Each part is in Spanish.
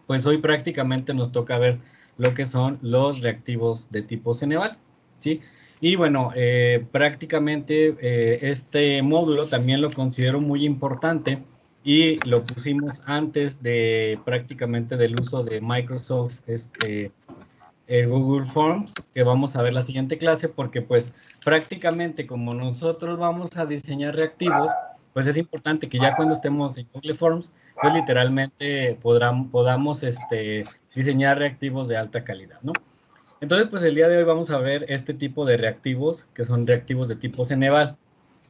pues hoy prácticamente nos toca ver lo que son los reactivos de tipo Ceneval, ¿sí? Y bueno, prácticamente este módulo también lo considero muy importante y lo pusimos antes de prácticamente del uso de Microsoft, Google Forms, que vamos a ver la siguiente clase, porque pues prácticamente como nosotros vamos a diseñar reactivos, pues es importante que ya cuando estemos en Google Forms, pues literalmente podamos diseñar reactivos de alta calidad, ¿no? Entonces, pues el día de hoy vamos a ver este tipo de reactivos, que son reactivos de tipo Ceneval.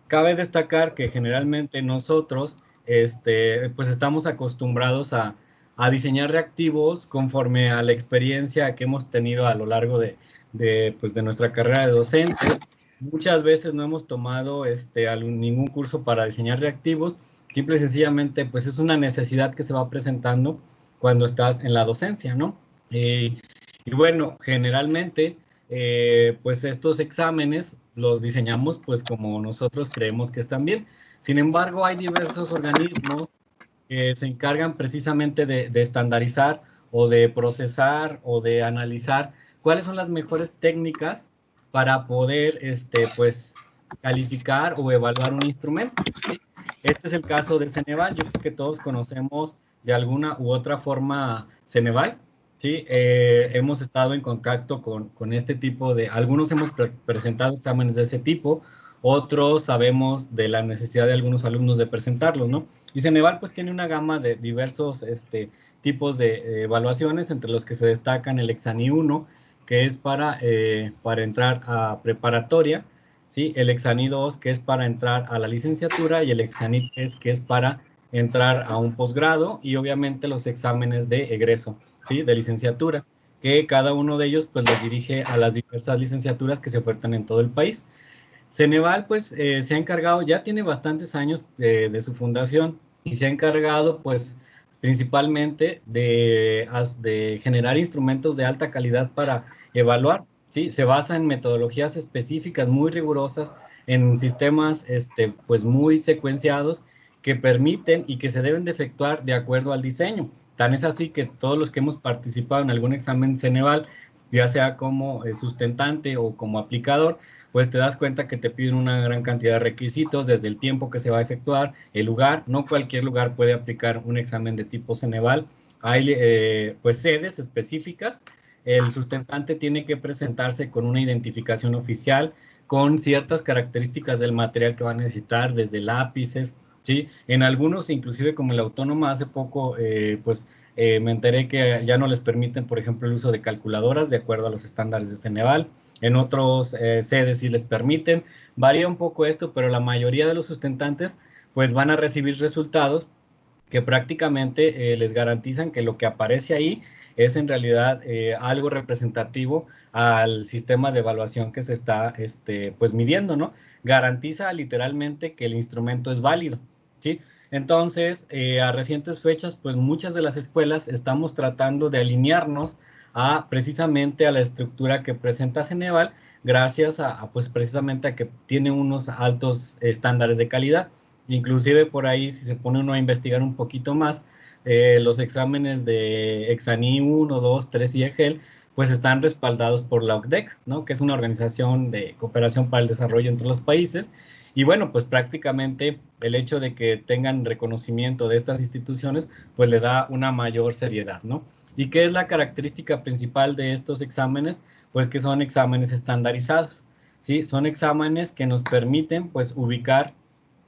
Cabe destacar que generalmente nosotros, pues estamos acostumbrados a diseñar reactivos conforme a la experiencia que hemos tenido a lo largo pues, de nuestra carrera de docentes. Muchas veces no hemos tomado ningún curso para diseñar reactivos, simple y sencillamente, pues es una necesidad que se va presentando cuando estás en la docencia, ¿no? Y bueno, generalmente pues estos exámenes los diseñamos pues como nosotros creemos que están bien. Sin embargo, hay diversos organismos que se encargan precisamente de estandarizar o de procesar o de analizar cuáles son las mejores técnicas para poder pues calificar o evaluar un instrumento, ¿sí? Este es el caso de Ceneval. Yo creo que todos conocemos de alguna u otra forma Ceneval. Sí, hemos estado en contacto con este tipo algunos hemos presentado exámenes de ese tipo, otros sabemos de la necesidad de algunos alumnos de presentarlos, ¿no? Y Ceneval pues tiene una gama de diversos tipos de evaluaciones, entre los que se destacan el Exani 1, que es para entrar a preparatoria, ¿sí? El Exani 2, que es para entrar a la licenciatura, y el Exani 3, que es para entrar a un posgrado, y obviamente los exámenes de egreso, ¿sí? De licenciatura, que cada uno de ellos pues los dirige a las diversas licenciaturas que se ofertan en todo el país. Ceneval pues se ha encargado, ya tiene bastantes años de su fundación y se ha encargado pues principalmente de generar instrumentos de alta calidad para evaluar, ¿sí? Se basa en metodologías específicas muy rigurosas, en sistemas pues muy secuenciados que permiten y que se deben de efectuar de acuerdo al diseño. Tan es así que todos los que hemos participado en algún examen Ceneval, ya sea como sustentante o como aplicador, pues te das cuenta que te piden una gran cantidad de requisitos, desde el tiempo que se va a efectuar, el lugar. No cualquier lugar puede aplicar un examen de tipo Ceneval. Hay pues sedes específicas. El sustentante tiene que presentarse con una identificación oficial, con ciertas características del material que va a necesitar, desde lápices, ¿sí? En algunos, inclusive como el Autónoma, hace poco, me enteré que ya no les permiten, por ejemplo, el uso de calculadoras de acuerdo a los estándares de Ceneval. En otros sedes sí les permiten. Varía un poco esto, pero la mayoría de los sustentantes pues van a recibir resultados que prácticamente les garantizan que lo que aparece ahí es en realidad algo representativo al sistema de evaluación que se está pues midiendo, ¿no? Garantiza literalmente que el instrumento es válido, ¿sí? Entonces, a recientes fechas, pues muchas de las escuelas estamos tratando de alinearnos precisamente a la estructura que presenta Ceneval, gracias pues precisamente a que tiene unos altos estándares de calidad. Inclusive por ahí, si se pone uno a investigar un poquito más, los exámenes de Exani 1, 2, 3 y EGEL, pues están respaldados por la OCDEC, ¿no? Que es una organización de cooperación para el desarrollo entre los países. Y bueno, pues prácticamente el hecho de que tengan reconocimiento de estas instituciones, pues le da una mayor seriedad, ¿no? ¿Y qué es la característica principal de estos exámenes? Pues que son exámenes estandarizados, ¿sí? Son exámenes que nos permiten, pues, ubicar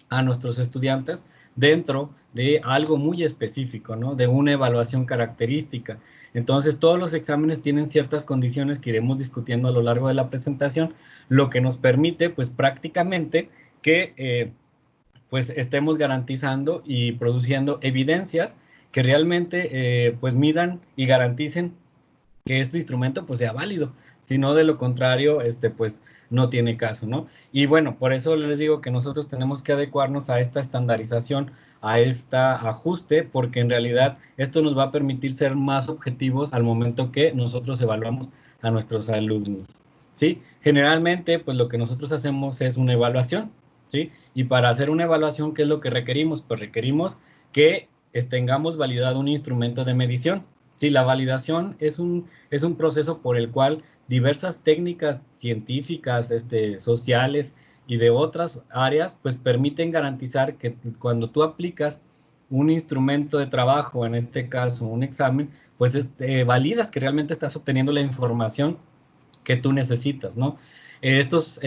a nuestros estudiantes dentro de algo muy específico, ¿no? De una evaluación característica. Entonces, todos los exámenes tienen ciertas condiciones que iremos discutiendo a lo largo de la presentación, lo que nos permite, pues, prácticamente que pues estemos garantizando y produciendo evidencias que realmente pues midan y garanticen que este instrumento pues sea válido, si no de lo contrario, pues no tiene caso, ¿no? Y bueno, por eso les digo que nosotros tenemos que adecuarnos a esta estandarización, a este ajuste, porque en realidad esto nos va a permitir ser más objetivos al momento que nosotros evaluamos a nuestros alumnos, ¿sí? Generalmente, pues lo que nosotros hacemos es una evaluación, ¿sí? Y para hacer una evaluación, ¿qué es lo que requerimos? Pues requerimos que tengamos validado un instrumento de medición, Sí, la validación es un proceso por el cual diversas técnicas científicas, sociales y de otras áreas, pues permiten garantizar que cuando tú aplicas un instrumento de trabajo, en este caso un examen, pues validas que realmente estás obteniendo la información que tú necesitas, ¿no? Estos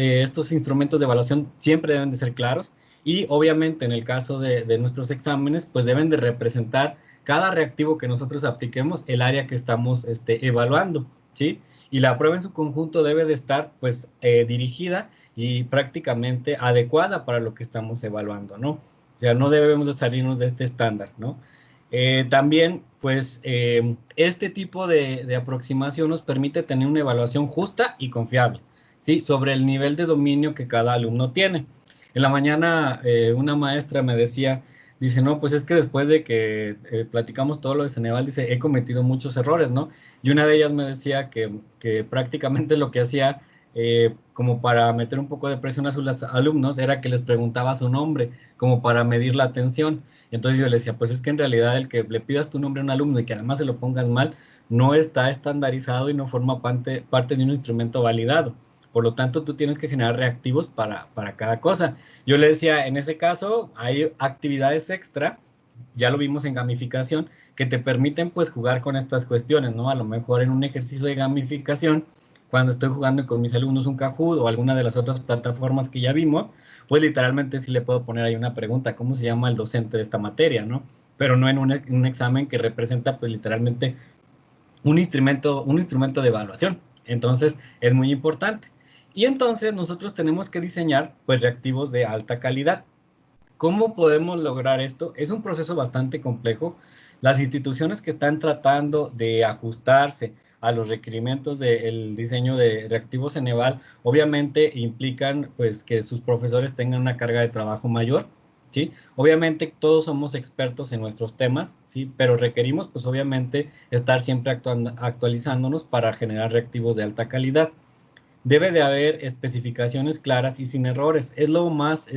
instrumentos de evaluación siempre deben de ser claros y obviamente en el caso de nuestros exámenes, pues deben de representar cada reactivo que nosotros apliquemos, el área que estamos evaluando, ¿sí? Y la prueba en su conjunto debe de estar, pues, dirigida y prácticamente adecuada para lo que estamos evaluando, ¿no? O sea, no debemos de salirnos de este estándar, ¿no? También, pues, este tipo de aproximación nos permite tener una evaluación justa y confiable, ¿sí? Sobre el nivel de dominio que cada alumno tiene. En la mañana, una maestra me decía, dice, no, pues es que después de que platicamos todo lo de Ceneval, dice, he cometido muchos errores, ¿no? Y una de ellas me decía que prácticamente lo que hacía como para meter un poco de presión a sus alumnos era que les preguntaba su nombre, como para medir la atención. Y entonces yo le decía, pues es que en realidad el que le pidas tu nombre a un alumno y que además se lo pongas mal, no está estandarizado y no forma parte de un instrumento validado. Por lo tanto, tú tienes que generar reactivos para cada cosa. Yo le decía, en ese caso, hay actividades extra, ya lo vimos en gamificación, que te permiten pues jugar con estas cuestiones, ¿no? A lo mejor en un ejercicio de gamificación, cuando estoy jugando con mis alumnos un Kahoot o alguna de las otras plataformas que ya vimos, pues literalmente sí le puedo poner ahí una pregunta, ¿cómo se llama el docente de esta materia, no? Pero no en un examen que representa pues literalmente un instrumento de evaluación. Entonces, es muy importante. Y entonces nosotros tenemos que diseñar pues reactivos de alta calidad. ¿Cómo podemos lograr esto? Es un proceso bastante complejo. Las instituciones que están tratando de ajustarse a los requerimientos del diseño de reactivos Ceneval, obviamente implican pues que sus profesores tengan una carga de trabajo mayor, ¿sí? Obviamente todos somos expertos en nuestros temas, ¿sí? Pero requerimos pues obviamente estar siempre actualizándonos para generar reactivos de alta calidad. Debe de haber especificaciones claras y sin errores. Es lo más,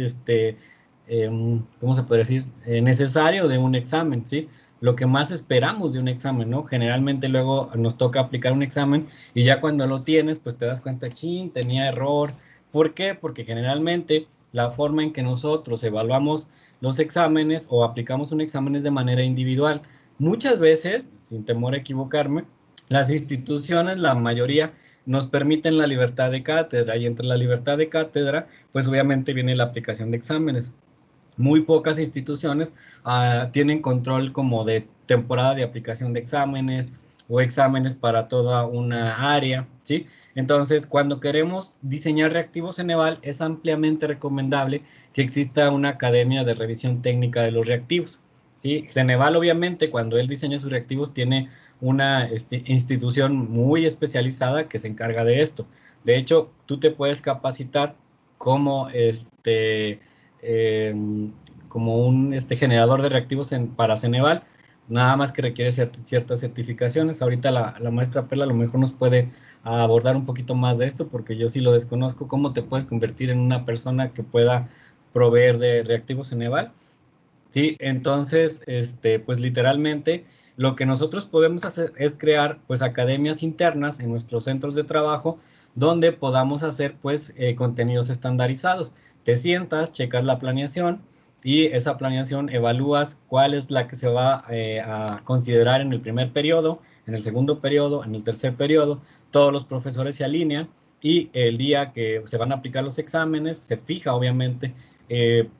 ¿cómo se puede decir? Necesario de un examen, ¿sí? Lo que más esperamos de un examen, ¿no? Generalmente luego nos toca aplicar un examen y ya cuando lo tienes, pues te das cuenta, chin, tenía error. ¿Por qué? Porque generalmente la forma en que nosotros evaluamos los exámenes o aplicamos un examen es de manera individual. Muchas veces, sin temor a equivocarme, las instituciones, la mayoría, nos permiten la libertad de cátedra y entre la libertad de cátedra, pues obviamente viene la aplicación de exámenes. Muy pocas instituciones tienen control como de temporada de aplicación de exámenes o exámenes para toda una área, ¿sí? Entonces, cuando queremos diseñar reactivos Ceneval, es ampliamente recomendable que exista una academia de revisión técnica de los reactivos, ¿sí? Ceneval, obviamente, cuando él diseña sus reactivos, tiene una institución muy especializada que se encarga de esto. De hecho, tú te puedes capacitar como eh, como un generador de reactivos para Ceneval, nada más que requiere ciertas certificaciones. Ahorita la maestra Perla a lo mejor nos puede abordar un poquito más de esto, porque yo sí lo desconozco, cómo te puedes convertir en una persona que pueda proveer de reactivos Ceneval. Sí, entonces, pues literalmente lo que nosotros podemos hacer es crear pues academias internas en nuestros centros de trabajo donde podamos hacer pues contenidos estandarizados. Te sientas, checas la planeación y esa planeación evalúas cuál es la que se va a considerar en el primer periodo, en el segundo periodo, en el tercer periodo. Todos los profesores se alinean y el día que se van a aplicar los exámenes se fija obviamente,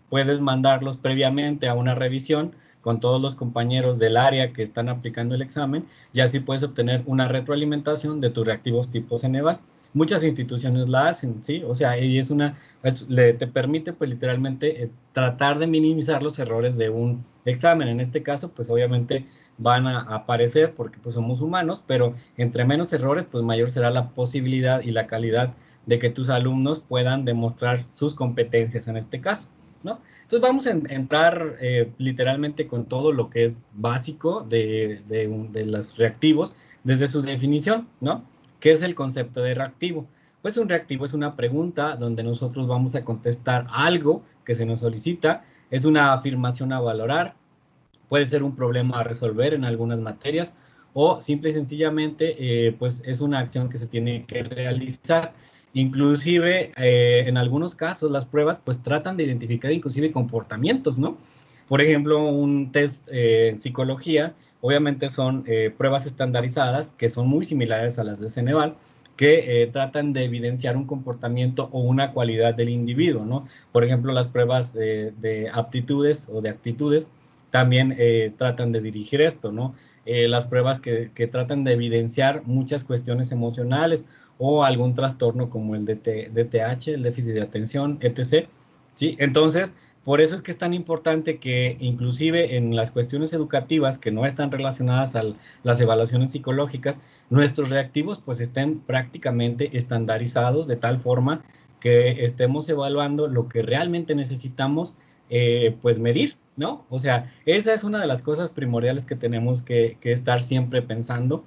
puedes mandarlos previamente a una revisión con todos los compañeros del área que están aplicando el examen y así puedes obtener una retroalimentación de tus reactivos tipo Ceneval. Muchas instituciones la hacen, ¿sí? O sea, y te permite pues literalmente tratar de minimizar los errores de un examen. En este caso, pues obviamente van a aparecer porque pues somos humanos, pero entre menos errores, pues mayor será la posibilidad y la calidad de que tus alumnos puedan demostrar sus competencias en este caso, ¿no? Entonces vamos a entrar literalmente con todo lo que es básico de los reactivos desde su definición, ¿no? ¿Qué es el concepto de reactivo? Pues un reactivo es una pregunta donde nosotros vamos a contestar algo que se nos solicita, es una afirmación a valorar, puede ser un problema a resolver en algunas materias o simple y sencillamente, pues es una acción que se tiene que realizar. Inclusive, en algunos casos, las pruebas pues tratan de identificar inclusive comportamientos, ¿no? Por ejemplo, un test en psicología, obviamente son pruebas estandarizadas que son muy similares a las de Ceneval, que tratan de evidenciar un comportamiento o una cualidad del individuo, ¿no? Por ejemplo, las pruebas de aptitudes o de actitudes también tratan de dirigir esto, ¿no? Las pruebas que tratan de evidenciar muchas cuestiones emocionales o algún trastorno como el DTH, el déficit de atención, etc. ¿Sí? Entonces, por eso es que es tan importante que inclusive en las cuestiones educativas que no están relacionadas a las evaluaciones psicológicas, nuestros reactivos pues estén prácticamente estandarizados de tal forma que estemos evaluando lo que realmente necesitamos pues medir, ¿no? O sea, esa es una de las cosas primordiales que tenemos que estar siempre pensando.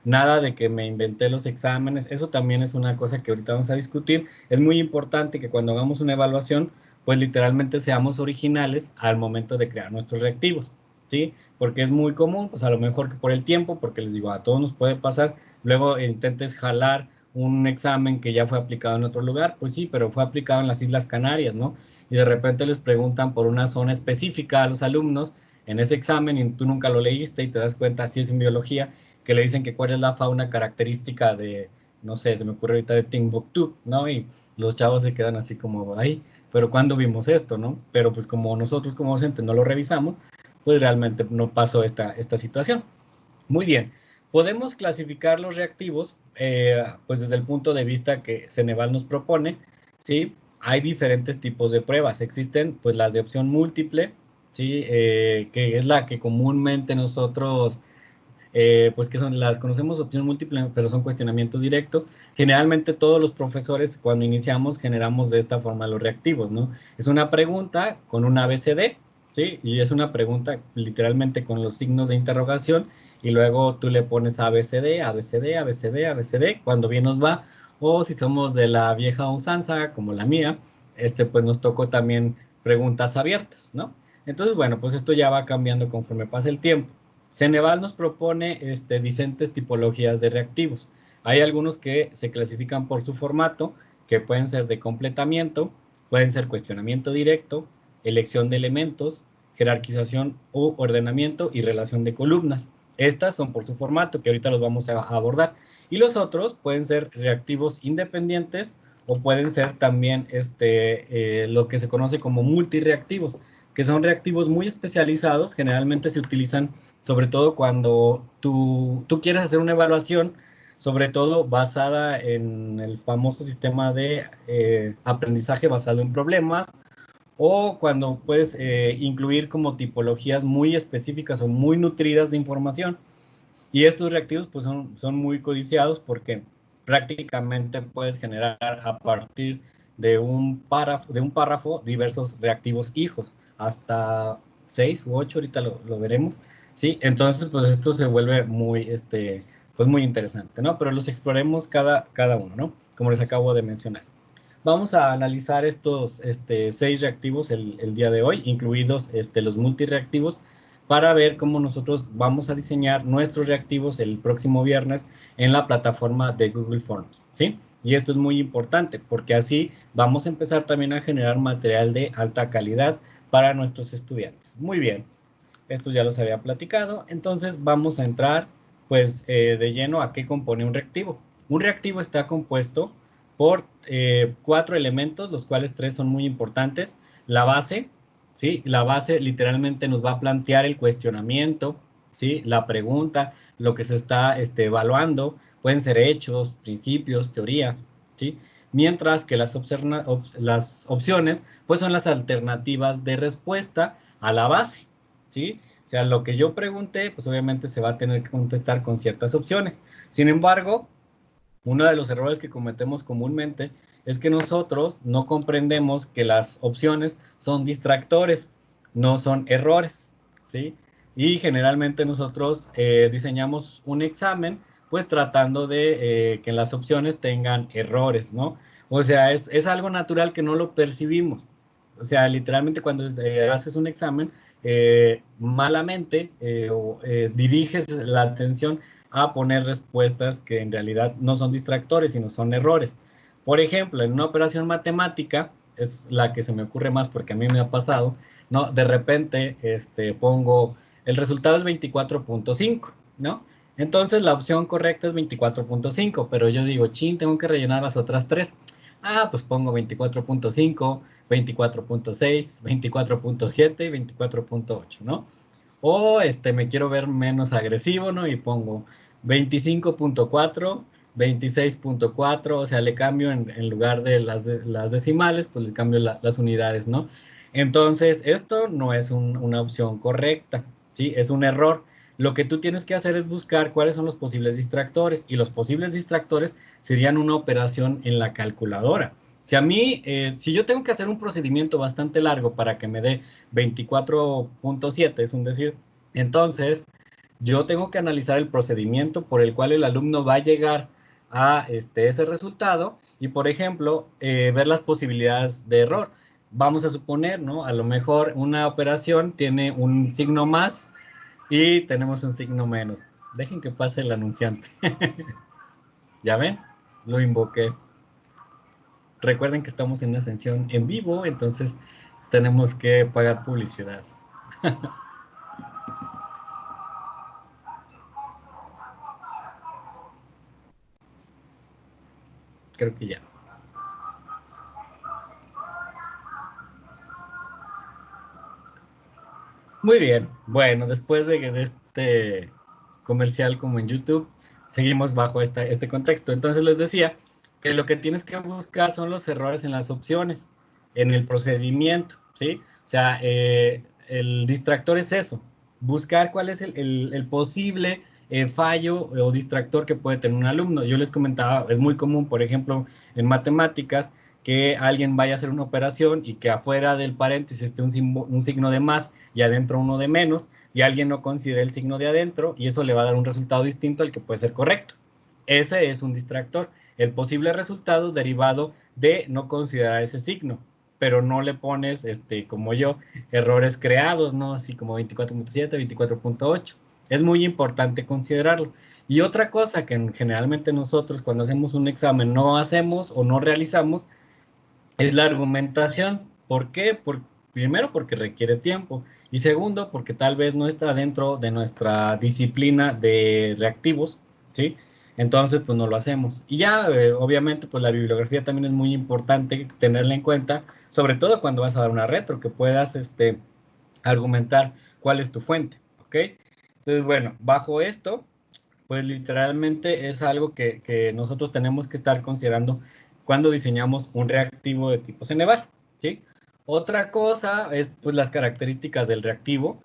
Nada de que me inventé los exámenes, eso también es una cosa que ahorita vamos a discutir. Es muy importante que cuando hagamos una evaluación, pues literalmente seamos originales al momento de crear nuestros reactivos, ¿sí? Porque es muy común, pues a lo mejor que por el tiempo, porque les digo, a todos nos puede pasar, luego intentes jalar un examen que ya fue aplicado en otro lugar, pues sí, pero fue aplicado en las Islas Canarias, ¿no? Y de repente les preguntan por una zona específica a los alumnos en ese examen y tú nunca lo leíste y te das cuenta, así es en biología, que le dicen que cuál es la fauna característica de, no sé, se me ocurre ahorita de Timbuktu, ¿no? Y los chavos se quedan así como, ay, pero ¿cuándo vimos esto, no? Pero pues como nosotros como docentes no lo revisamos, pues realmente no pasó esta situación. Muy bien, podemos clasificar los reactivos, pues desde el punto de vista que Ceneval nos propone, ¿sí? Hay diferentes tipos de pruebas. Existen, pues, las de opción múltiple, ¿sí? Que es la que comúnmente nosotros, pues, que son, las conocemos opción múltiple, pero son cuestionamientos directos. Generalmente todos los profesores, cuando iniciamos, generamos de esta forma los reactivos, ¿no? Es una pregunta con un ABCD, ¿sí? Y es una pregunta literalmente con los signos de interrogación y luego tú le pones ABCD, ABCD, ABCD, ABCD, cuando bien nos va, o si somos de la vieja usanza, como la mía, pues nos tocó también preguntas abiertas, ¿no? Entonces, bueno, pues esto ya va cambiando conforme pasa el tiempo. Ceneval nos propone diferentes tipologías de reactivos. Hay algunos que se clasifican por su formato, que pueden ser de completamiento, pueden ser cuestionamiento directo, elección de elementos, jerarquización u ordenamiento y relación de columnas. Estas son por su formato, que ahorita los vamos a abordar. Y los otros pueden ser reactivos independientes o pueden ser también lo que se conoce como multireactivos, que son reactivos muy especializados. Generalmente se utilizan sobre todo cuando tú quieres hacer una evaluación, sobre todo basada en el famoso sistema de aprendizaje basado en problemas, o cuando puedes incluir como tipologías muy específicas o muy nutridas de información. Y estos reactivos pues son muy codiciados porque prácticamente puedes generar a partir de un párrafo diversos reactivos hijos, hasta 6 u 8, ahorita lo veremos, ¿sí? Entonces pues esto se vuelve muy, pues muy interesante, ¿no? Pero los exploremos cada uno, ¿no? Como les acabo de mencionar. Vamos a analizar estos 6 reactivos el día de hoy, incluidos los multireactivos, para ver cómo nosotros vamos a diseñar nuestros reactivos el próximo viernes en la plataforma de Google Forms, ¿sí? Y esto es muy importante porque así vamos a empezar también a generar material de alta calidad para nuestros estudiantes. Muy bien, esto ya los había platicado, entonces vamos a entrar pues de lleno a qué compone un reactivo. Un reactivo está compuesto por 4 elementos, los cuales 3 son muy importantes. La base, ¿sí? La base literalmente nos va a plantear el cuestionamiento, ¿sí? La pregunta, lo que se está evaluando, pueden ser hechos, principios, teorías, ¿sí? Mientras que las opciones, pues son las alternativas de respuesta a la base, ¿sí? O sea, lo que yo pregunté, pues obviamente se va a tener que contestar con ciertas opciones. Sin embargo, uno de los errores que cometemos comúnmente es que nosotros no comprendemos que las opciones son distractores, no son errores, ¿sí? Y generalmente nosotros diseñamos un examen pues tratando de que las opciones tengan errores, ¿no? O sea, es algo natural que no lo percibimos. O sea, literalmente cuando haces un examen, malamente diriges la atención a poner respuestas que en realidad no son distractores, sino son errores. Por ejemplo, en una operación matemática, es la que se me ocurre más porque a mí me ha pasado, ¿no? De repente pongo, el resultado es 24.5, ¿no? Entonces la opción correcta es 24.5, pero yo digo, chin, tengo que rellenar las otras tres. Ah, pues pongo 24.5, 24.6, 24.7 y 24.8, ¿no? O me quiero ver menos agresivo, ¿no? Y pongo 25.4, 26.4, o sea, le cambio en lugar de las decimales, pues le cambio las unidades, ¿no? Entonces, esto no es una opción correcta, ¿sí? Es un error. Lo que tú tienes que hacer es buscar cuáles son los posibles distractores, y los posibles distractores serían una operación en la calculadora. Si a mí, si yo tengo que hacer un procedimiento bastante largo para que me dé 24.7, es un decir, entonces yo tengo que analizar el procedimiento por el cual el alumno va a llegar a ese resultado y, por ejemplo, ver las posibilidades de error. Vamos a suponer, ¿no? A lo mejor una operación tiene un signo más y tenemos un signo menos. Dejen que pase el anunciante. ¿Ya ven? Lo invoqué. Recuerden que estamos en una sesión en vivo, entonces tenemos que pagar publicidad. Creo que ya. Muy bien. Bueno, después de este comercial como en YouTube, seguimos bajo este contexto. Entonces les decía que lo que tienes que buscar son los errores en las opciones, en el procedimiento, ¿sí? O sea, el distractor es eso, buscar cuál es el posible fallo o distractor que puede tener un alumno. Yo les comentaba, es muy común, por ejemplo, en matemáticas, que alguien vaya a hacer una operación y que afuera del paréntesis esté un signo de más y adentro uno de menos, y alguien no considera el signo de adentro, y eso le va a dar un resultado distinto al que puede ser correcto. Ese es un distractor, el posible resultado derivado de no considerar ese signo, pero no le pones, como yo, errores creados, ¿no? Así como 24.7, 24.8. Es muy importante considerarlo. Y otra cosa que generalmente nosotros cuando hacemos un examen no hacemos o no realizamos es la argumentación. ¿Por qué? Primero, porque requiere tiempo. Y segundo, porque tal vez no está dentro de nuestra disciplina de reactivos, ¿sí? Entonces, pues no lo hacemos. Y ya, obviamente, pues la bibliografía también es muy importante tenerla en cuenta, sobre todo cuando vas a dar una retro, que puedas argumentar cuál es tu fuente, ¿ok? Entonces, bueno, bajo esto, pues literalmente es algo que nosotros tenemos que estar considerando cuando diseñamos un reactivo de tipo Ceneval, ¿sí? Otra cosa es pues las características del reactivo,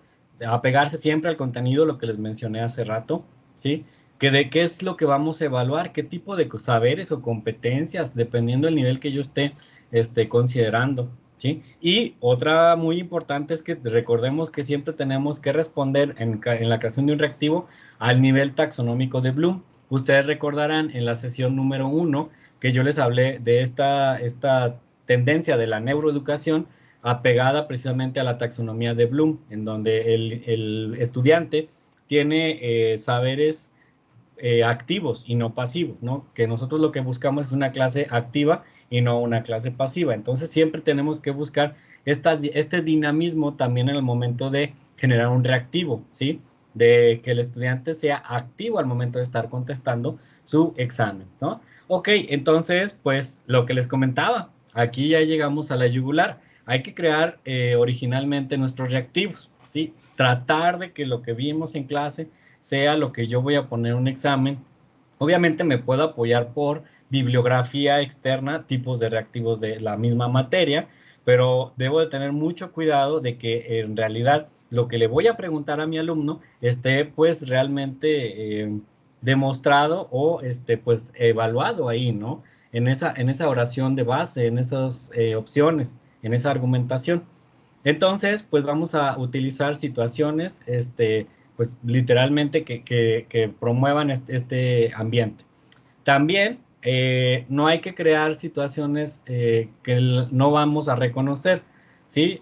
apegarse siempre al contenido, lo que les mencioné hace rato, ¿sí? Que de qué es lo que vamos a evaluar, qué tipo de saberes o competencias, dependiendo del nivel que yo esté considerando, ¿sí? Y otra muy importante es que recordemos que siempre tenemos que responder en la creación de un reactivo al nivel taxonómico de Bloom. Ustedes recordarán en la sesión número 1 que yo les hablé de esta tendencia de la neuroeducación apegada precisamente a la taxonomía de Bloom, en donde el estudiante tiene saberes activos y no pasivos, ¿no? Que nosotros lo que buscamos es una clase activa y no una clase pasiva. Entonces siempre tenemos que buscar este dinamismo también en el momento de generar un reactivo, ¿sí? De que el estudiante sea activo al momento de estar contestando su examen, ¿no? Ok, entonces, pues lo que les comentaba, aquí ya llegamos a la yugular. Hay que crear originalmente nuestros reactivos, ¿sí? Tratar de que lo que vimos en clase sea lo que yo voy a poner un examen. Obviamente me puedo apoyar por bibliografía externa, tipos de reactivos de la misma materia, pero debo de tener mucho cuidado de que en realidad lo que le voy a preguntar a mi alumno esté pues realmente demostrado o pues evaluado ahí, ¿no? En esa oración de base, en esas opciones, en esa argumentación. Entonces, pues vamos a utilizar situaciones, pues literalmente que promuevan este ambiente. También no hay que crear situaciones que no vamos a reconocer. ¿sí?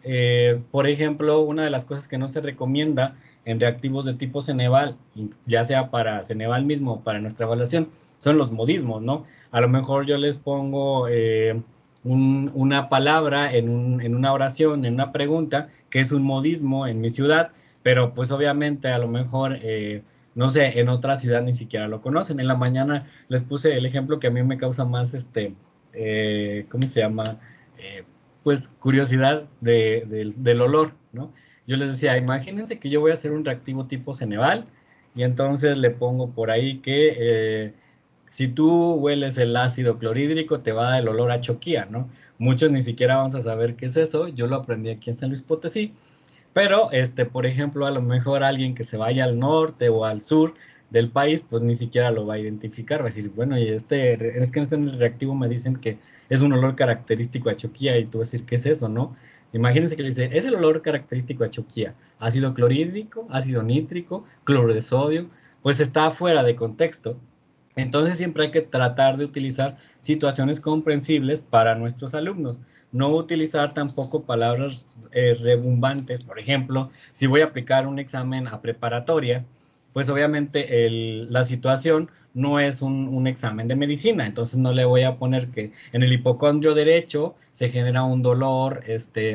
Por ejemplo, una de las cosas que no se recomienda en reactivos de tipo Ceneval, ya sea para Ceneval mismo o para nuestra evaluación, son los modismos, ¿no? A lo mejor yo les pongo una palabra en una oración, en una pregunta, que es un modismo en mi ciudad, pero pues obviamente a lo mejor, no sé, en otra ciudad ni siquiera lo conocen. En la mañana les puse el ejemplo que a mí me causa más, ¿cómo se llama? Eh, pues curiosidad del olor, ¿no? Yo les decía, imagínense que yo voy a hacer un reactivo tipo Ceneval y entonces le pongo por ahí que si tú hueles el ácido clorhídrico te va a dar el olor a choquía, ¿no? Muchos ni siquiera vamos a saber qué es eso, yo lo aprendí aquí en San Luis Potosí, pero, por ejemplo, a lo mejor alguien que se vaya al norte o al sur del país, pues ni siquiera lo va a identificar, va a decir, bueno, y es que en el reactivo me dicen que es un olor característico a choquía, y tú vas a decir, ¿qué es eso, no? Imagínense que le dice, es el olor característico a choquía, ácido clorhídrico, ácido nítrico, cloro de sodio, pues está fuera de contexto. Entonces siempre hay que tratar de utilizar situaciones comprensibles para nuestros alumnos, no utilizar tampoco palabras rebumbantes. Por ejemplo, si voy a aplicar un examen a preparatoria, pues obviamente la situación no es un examen de medicina, entonces no le voy a poner que en el hipocondrio derecho se genera un dolor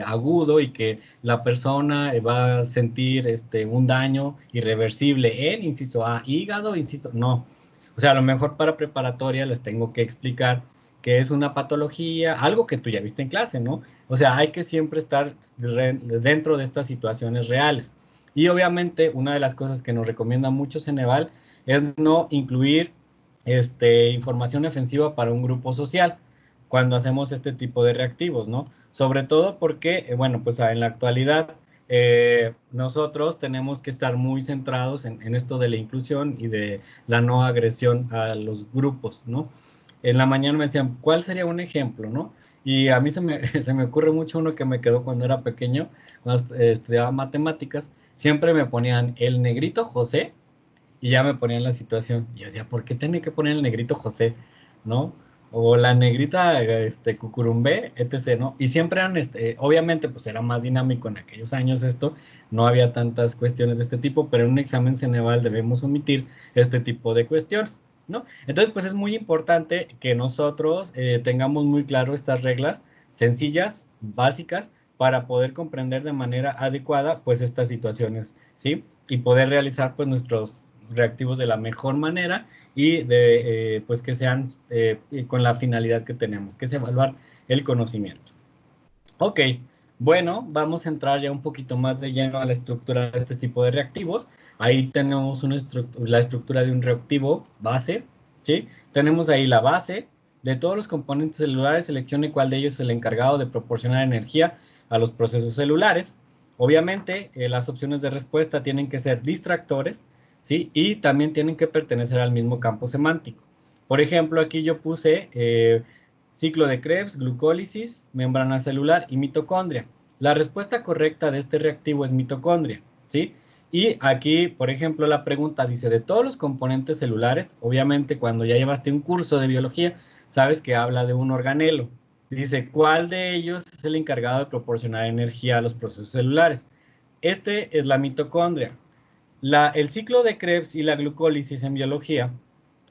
agudo y que la persona va a sentir un daño irreversible en, inciso A, hígado, inciso, no. O sea, a lo mejor para preparatoria les tengo que explicar que es una patología, algo que tú ya viste en clase, ¿no? O sea, hay que siempre estar dentro de estas situaciones reales. Y obviamente una de las cosas que nos recomienda mucho Ceneval es no incluir información ofensiva para un grupo social cuando hacemos este tipo de reactivos, ¿no? Sobre todo porque, bueno, pues en la actualidad nosotros tenemos que estar muy centrados en esto de la inclusión y de la no agresión a los grupos, ¿no? En la mañana me decían, ¿cuál sería un ejemplo, no? Y a mí se me ocurre mucho uno que me quedó cuando era pequeño, cuando estudiaba matemáticas, siempre me ponían el negrito José y ya me ponían la situación. Y yo decía, ¿por qué tiene que poner el negrito José, no? O la negrita Cucurumbé, etc., ¿no? Y siempre eran, obviamente, pues era más dinámico en aquellos años esto, no había tantas cuestiones de este tipo, pero en un examen Ceneval debemos omitir este tipo de cuestiones, ¿no? Entonces, pues es muy importante que nosotros tengamos muy claro estas reglas sencillas, básicas, para poder comprender de manera adecuada, pues, estas situaciones, ¿sí? Y poder realizar, pues, nuestros reactivos de la mejor manera y pues que sean con la finalidad que tenemos, que es evaluar el conocimiento. Ok, bueno, vamos a entrar ya un poquito más de lleno a la estructura de este tipo de reactivos. Ahí tenemos la estructura de un reactivo base, ¿sí? Tenemos ahí la base. De todos los componentes celulares, seleccione cuál de ellos es el encargado de proporcionar energía a los procesos celulares. Obviamente, las opciones de respuesta tienen que ser distractores, ¿sí? Y también tienen que pertenecer al mismo campo semántico. Por ejemplo, aquí yo puse ciclo de Krebs, glucólisis, membrana celular y mitocondria. La respuesta correcta de este reactivo es mitocondria, ¿sí? Y aquí, por ejemplo, la pregunta dice, de todos los componentes celulares, obviamente cuando ya llevaste un curso de biología, sabes que habla de un organelo. Dice, ¿cuál de ellos es el encargado de proporcionar energía a los procesos celulares? Este es la mitocondria. El ciclo de Krebs y la glucólisis en biología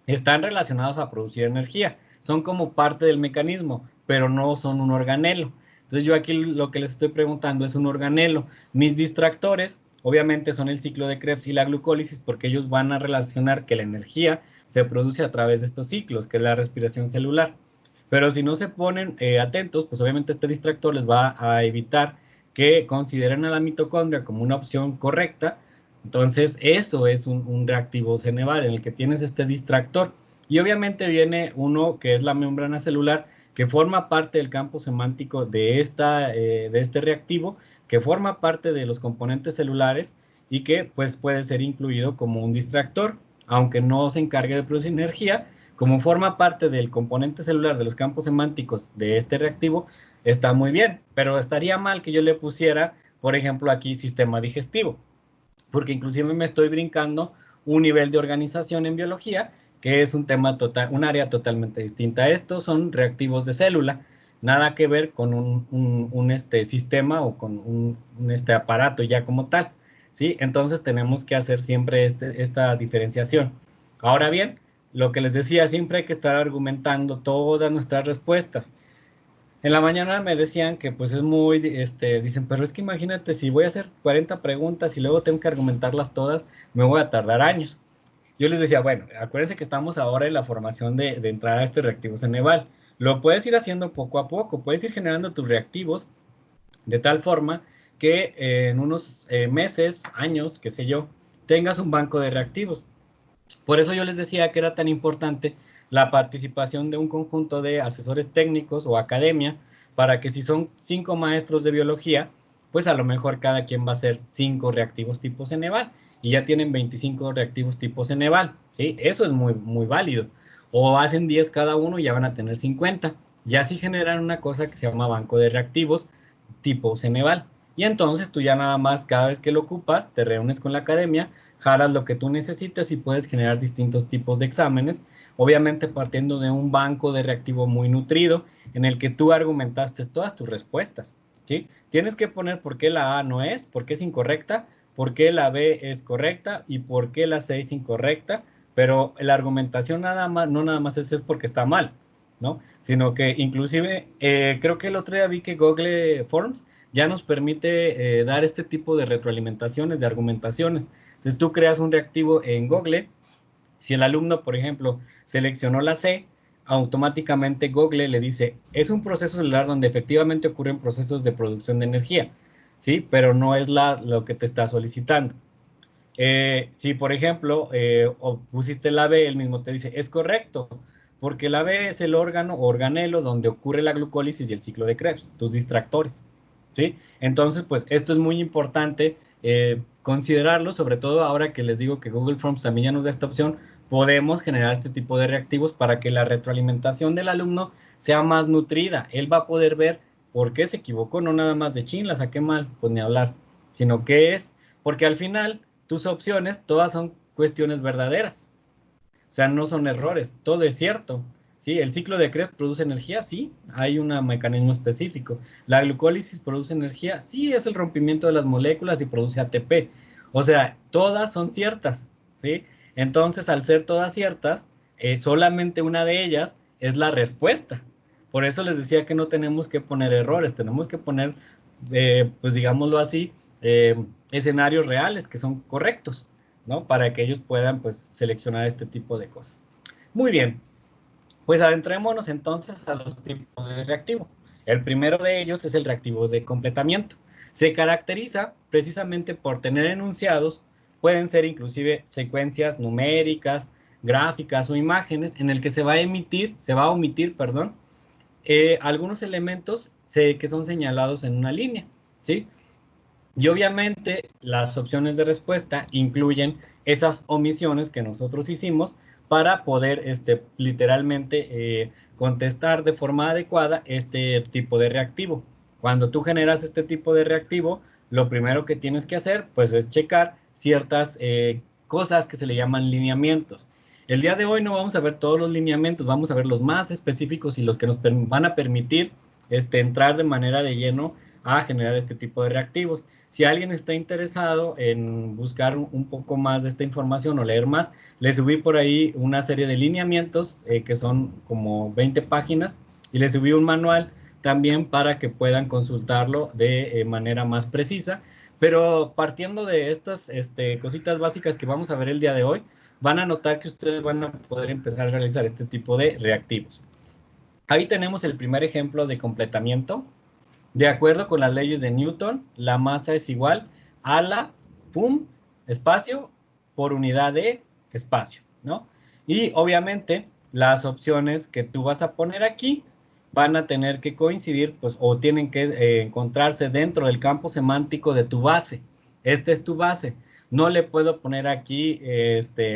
están relacionados a producir energía. Son como parte del mecanismo, pero no son un organelo. Entonces yo aquí lo que les estoy preguntando es un organelo. Mis distractores, obviamente, son el ciclo de Krebs y la glucólisis, porque ellos van a relacionar que la energía se produce a través de estos ciclos, que es la respiración celular. Pero si no se ponen atentos, pues obviamente este distractor les va a evitar que consideren a la mitocondria como una opción correcta. Entonces, eso es un reactivo Ceneval en el que tienes este distractor. Y obviamente viene uno que es la membrana celular, que forma parte del campo semántico de este reactivo, que forma parte de los componentes celulares y que pues puede ser incluido como un distractor, aunque no se encargue de producir energía. Como forma parte del componente celular de los campos semánticos de este reactivo, está muy bien, pero estaría mal que yo le pusiera, por ejemplo, aquí sistema digestivo, porque inclusive me estoy brincando un nivel de organización en biología, que es un tema total, un área totalmente distinta. Estos son reactivos de célula. nada que ver con un sistema o con un aparato ya como tal, ¿sí? Entonces tenemos que hacer siempre esta diferenciación. Ahora bien, lo que les decía, siempre hay que estar argumentando todas nuestras respuestas. En la mañana me decían que pues es muy, dicen, pero es que imagínate, si voy a hacer 40 preguntas y luego tengo que argumentarlas todas, me voy a tardar años. Yo les decía, bueno, acuérdense que estamos ahora en la formación de entrar a este reactivo Ceneval. Lo puedes ir haciendo poco a poco, puedes ir generando tus reactivos de tal forma que en unos meses, años, qué sé yo, tengas un banco de reactivos. Por eso yo les decía que era tan importante la participación de un conjunto de asesores técnicos o academia, para que si son 5 maestros de biología, pues a lo mejor cada quien va a hacer 5 reactivos tipo Ceneval y ya tienen 25 reactivos tipo Ceneval, ¿sí? Eso es muy, muy válido. O hacen 10 cada uno y ya van a tener 50. Y así generan una cosa que se llama banco de reactivos tipo Ceneval. Y entonces tú ya nada más cada vez que lo ocupas, te reúnes con la academia, jalas lo que tú necesitas y puedes generar distintos tipos de exámenes, obviamente partiendo de un banco de reactivo muy nutrido en el que tú argumentaste todas tus respuestas, ¿sí? Tienes que poner por qué la A no es, por qué es incorrecta, por qué la B es correcta y por qué la C es incorrecta, pero la argumentación nada más, no nada más es porque está mal, ¿no? Sino que inclusive creo que el otro día vi que Google Forms ya nos permite dar este tipo de retroalimentaciones, de argumentaciones. Entonces tú creas un reactivo en Google. Si el alumno, por ejemplo, seleccionó la C, automáticamente Google le dice, es un proceso celular donde efectivamente ocurren procesos de producción de energía, ¿sí? Pero no es lo que te está solicitando. Si, por ejemplo, pusiste la B, él mismo te dice, es correcto, porque la B es el órgano o organelo donde ocurre la glucólisis y el ciclo de Krebs, tus distractores, ¿sí? Entonces, pues esto es muy importante considerarlo, sobre todo ahora que les digo que Google Forms también ya nos da esta opción, podemos generar este tipo de reactivos para que la retroalimentación del alumno sea más nutrida. Él va a poder ver por qué se equivocó, no nada más de chin, la saqué mal, pues ni hablar, sino que es, porque al final tus opciones todas son cuestiones verdaderas. O sea, no son errores, todo es cierto. ¿Sí? El ciclo de Krebs produce energía, sí, hay un mecanismo específico. La glucólisis produce energía, sí, es el rompimiento de las moléculas y produce ATP. O sea, todas son ciertas, ¿sí? Entonces, al ser todas ciertas, solamente una de ellas es la respuesta. Por eso les decía que no tenemos que poner errores, tenemos que poner, pues digámoslo así, escenarios reales que son correctos, ¿no? Para que ellos puedan, pues, seleccionar este tipo de cosas. Muy bien, pues adentrémonos entonces a los tipos de reactivo. El primero de ellos es el reactivo de completamiento. Se caracteriza precisamente por tener enunciados, pueden ser inclusive secuencias numéricas, gráficas o imágenes en el que se va a omitir, perdón, algunos elementos que son señalados en una línea, ¿sí? Y obviamente las opciones de respuesta incluyen esas omisiones que nosotros hicimos para poder literalmente contestar de forma adecuada este tipo de reactivo. Cuando tú generas este tipo de reactivo, lo primero que tienes que hacer pues es checar ciertas cosas que se le llaman lineamientos. El día de hoy no vamos a ver todos los lineamientos, vamos a ver los más específicos y los que nos van a permitir entrar de manera de lleno a generar este tipo de reactivos. Si alguien está interesado en buscar un poco más de esta información o leer más, les subí por ahí una serie de lineamientos que son como 20 páginas y les subí un manual también para que puedan consultarlo de manera más precisa. Pero partiendo de estas cositas básicas que vamos a ver el día de hoy, van a notar que ustedes van a poder empezar a realizar este tipo de reactivos. Ahí tenemos el primer ejemplo de completamiento. De acuerdo con las leyes de Newton, la masa es igual a la, pum, espacio por unidad de espacio, ¿no? Y obviamente las opciones que tú vas a poner aquí van a tener que coincidir, pues, o tienen que encontrarse dentro del campo semántico de tu base. Esta es tu base. No le puedo poner aquí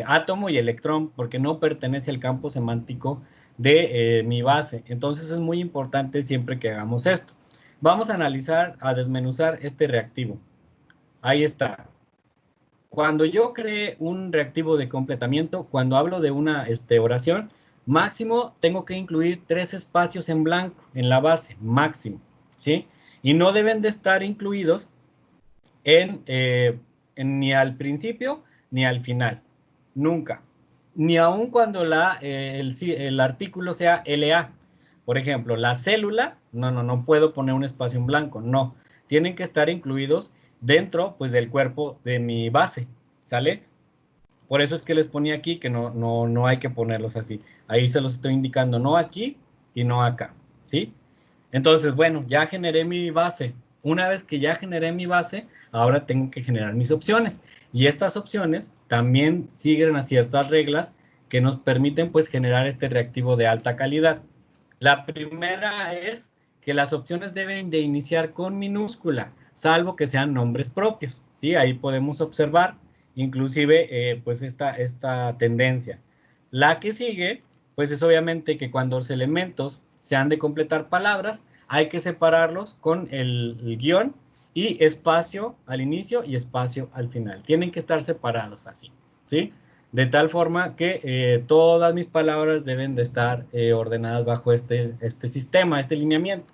átomo y electrón porque no pertenece al campo semántico de mi base. Entonces es muy importante siempre que hagamos esto. Vamos a analizar, a desmenuzar este reactivo. Ahí está. Cuando yo cree un reactivo de completamiento, cuando hablo de una oración, máximo tengo que incluir 3 espacios en blanco en la base, máximo, ¿sí? Y no deben de estar incluidos ni al principio ni al final, nunca. Ni aun cuando el artículo sea LA. Por ejemplo, la célula, no puedo poner un espacio en blanco, no. Tienen que estar incluidos dentro, pues, del cuerpo de mi base, ¿sale? Por eso es que les ponía aquí que no hay que ponerlos así. Ahí se los estoy indicando, no aquí y no acá, ¿sí? Entonces, bueno, ya generé mi base. Una vez que ya generé mi base, ahora tengo que generar mis opciones. Y estas opciones también siguen a ciertas reglas que nos permiten, pues, generar este reactivo de alta calidad. La primera es que las opciones deben de iniciar con minúscula, salvo que sean nombres propios, ¿sí? Ahí podemos observar inclusive, pues, esta tendencia. La que sigue, pues, es obviamente que cuando los elementos se han de completar palabras, hay que separarlos con el guión y espacio al inicio y espacio al final. Tienen que estar separados así, ¿sí? De tal forma que todas mis palabras deben de estar ordenadas bajo este sistema, este lineamiento.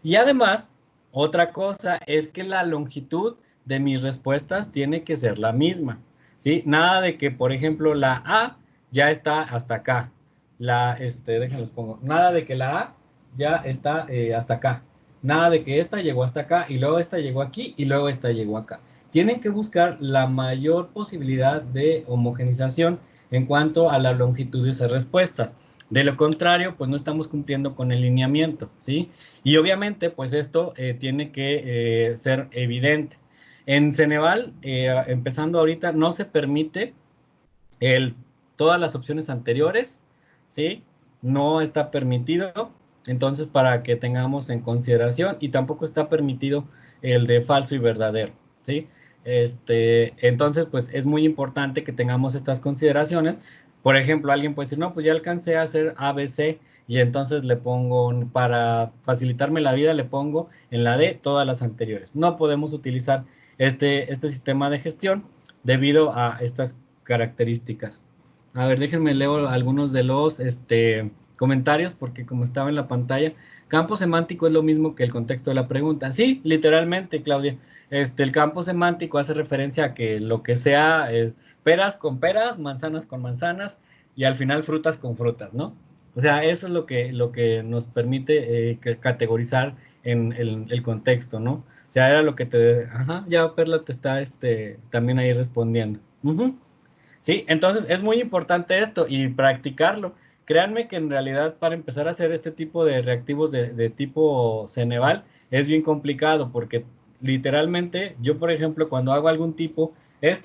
Y además, otra cosa es que la longitud de mis respuestas tiene que ser la misma, ¿sí? Nada de que, por ejemplo, la A ya está hasta acá. Déjenlos pongo. Nada de que la A ya está hasta acá. Nada de que esta llegó hasta acá y luego esta llegó aquí y luego esta llegó acá. Tienen que buscar la mayor posibilidad de homogenización en cuanto a la longitud de esas respuestas. De lo contrario, pues no estamos cumpliendo con el lineamiento, ¿sí? Y obviamente, pues esto tiene que ser evidente. En Ceneval, empezando ahorita, no se permite el, todas las opciones anteriores, ¿sí? No está permitido, entonces para que tengamos en consideración, y tampoco está permitido el de falso y verdadero, ¿sí? Entonces, pues es muy importante que tengamos estas consideraciones. Por ejemplo, alguien puede decir, no, pues ya alcancé a hacer ABC y entonces le pongo, para facilitarme la vida, le pongo en la D todas las anteriores. No podemos utilizar este sistema de gestión debido a estas características. A ver, déjenme leo algunos de los comentarios porque como estaba en la pantalla, campo semántico es lo mismo que el contexto de la pregunta. Sí, literalmente, Claudia. El campo semántico hace referencia a que lo que sea es peras con peras, manzanas con manzanas y al final frutas con frutas, ¿no? O sea, eso es lo que nos permite categorizar en el contexto, ¿no? O sea, era lo que te... Ajá, ya Perla te está también ahí respondiendo. Uh-huh. Sí, entonces es muy importante esto y practicarlo. Créanme que en realidad para empezar a hacer este tipo de reactivos de tipo Ceneval es bien complicado porque literalmente yo, por ejemplo, cuando hago algún tipo,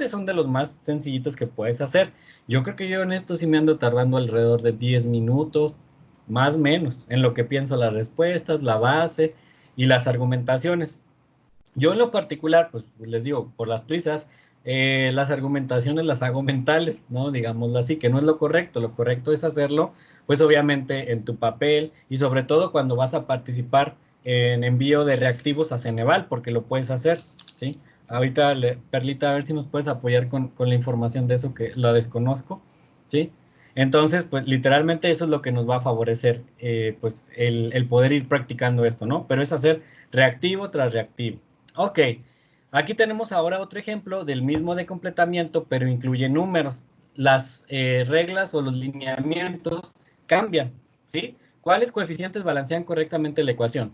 son de los más sencillitos que puedes hacer. Yo creo que yo en esto sí me ando tardando alrededor de 10 minutos, más o menos, en lo que pienso las respuestas, la base y las argumentaciones. Yo en lo particular, pues les digo, por las prisas, las argumentaciones las hago mentales, ¿no? Digámoslo así, que no es lo correcto es hacerlo, pues obviamente en tu papel y sobre todo cuando vas a participar en envío de reactivos a Ceneval, porque lo puedes hacer, ¿sí? Ahorita, Perlita, a ver si nos puedes apoyar con la información de eso que la desconozco, ¿sí? Entonces, pues literalmente eso es lo que nos va a favorecer, pues el poder ir practicando esto, ¿no? Pero es hacer reactivo tras reactivo. Ok, aquí tenemos ahora otro ejemplo del mismo de completamiento, pero incluye números. Las reglas o los lineamientos cambian, ¿sí? ¿Cuáles coeficientes balancean correctamente la ecuación?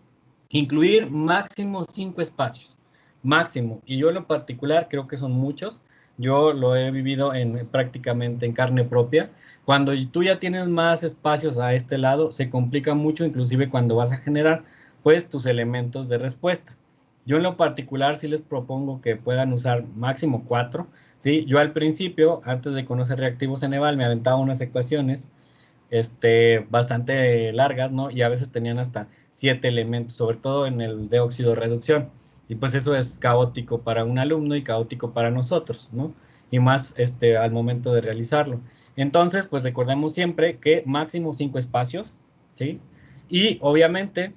Incluir máximo 5 espacios, máximo. Y yo en lo particular creo que son muchos. Yo lo he vivido prácticamente en carne propia. Cuando tú ya tienes más espacios a este lado, se complica mucho, inclusive cuando vas a generar, pues, tus elementos de respuesta. Yo en lo particular sí les propongo que puedan usar máximo 4, ¿sí? Yo al principio, antes de conocer reactivos Ceneval, me aventaba unas ecuaciones bastante largas, ¿no? Y a veces tenían hasta 7 elementos, sobre todo en el de óxido reducción. Y pues eso es caótico para un alumno y caótico para nosotros, ¿no? Y más al momento de realizarlo. Entonces, pues recordemos siempre que máximo 5 espacios, ¿sí? Y obviamente,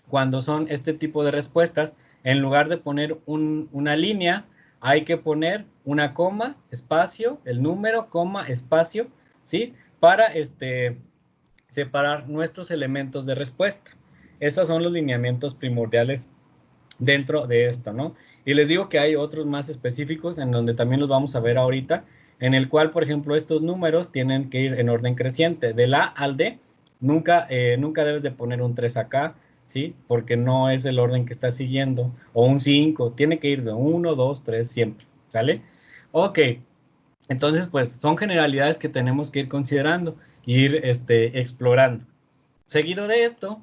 cuando son este tipo de respuestas, en lugar de poner una línea, hay que poner una coma, espacio, el número, coma, espacio, ¿sí? Para separar nuestros elementos de respuesta. Esos son los lineamientos primordiales dentro de esto, ¿no? Y les digo que hay otros más específicos en donde también los vamos a ver ahorita, en el cual, por ejemplo, estos números tienen que ir en orden creciente, del A al D. Nunca debes de poner un 3 acá, ¿sí? Porque no es el orden que estás siguiendo, o un 5, tiene que ir de 1, 2, 3 siempre, ¿sale? Ok, entonces, pues, son generalidades que tenemos que ir considerando, ir explorando. Seguido de esto,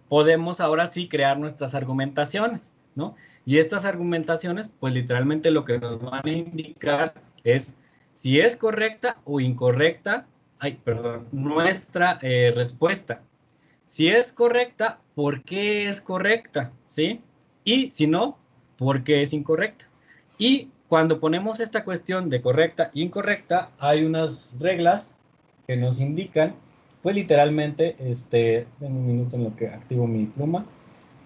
podemos ahora sí crear nuestras argumentaciones, ¿no? Y estas argumentaciones, pues literalmente lo que nos van a indicar es si es correcta o incorrecta, nuestra respuesta. Si es correcta, ¿por qué es correcta? ¿Sí? Y si no, ¿por qué es incorrecta? Y cuando ponemos esta cuestión de correcta e incorrecta, hay unas reglas que nos indican, pues literalmente, en un minuto en lo que activo mi pluma,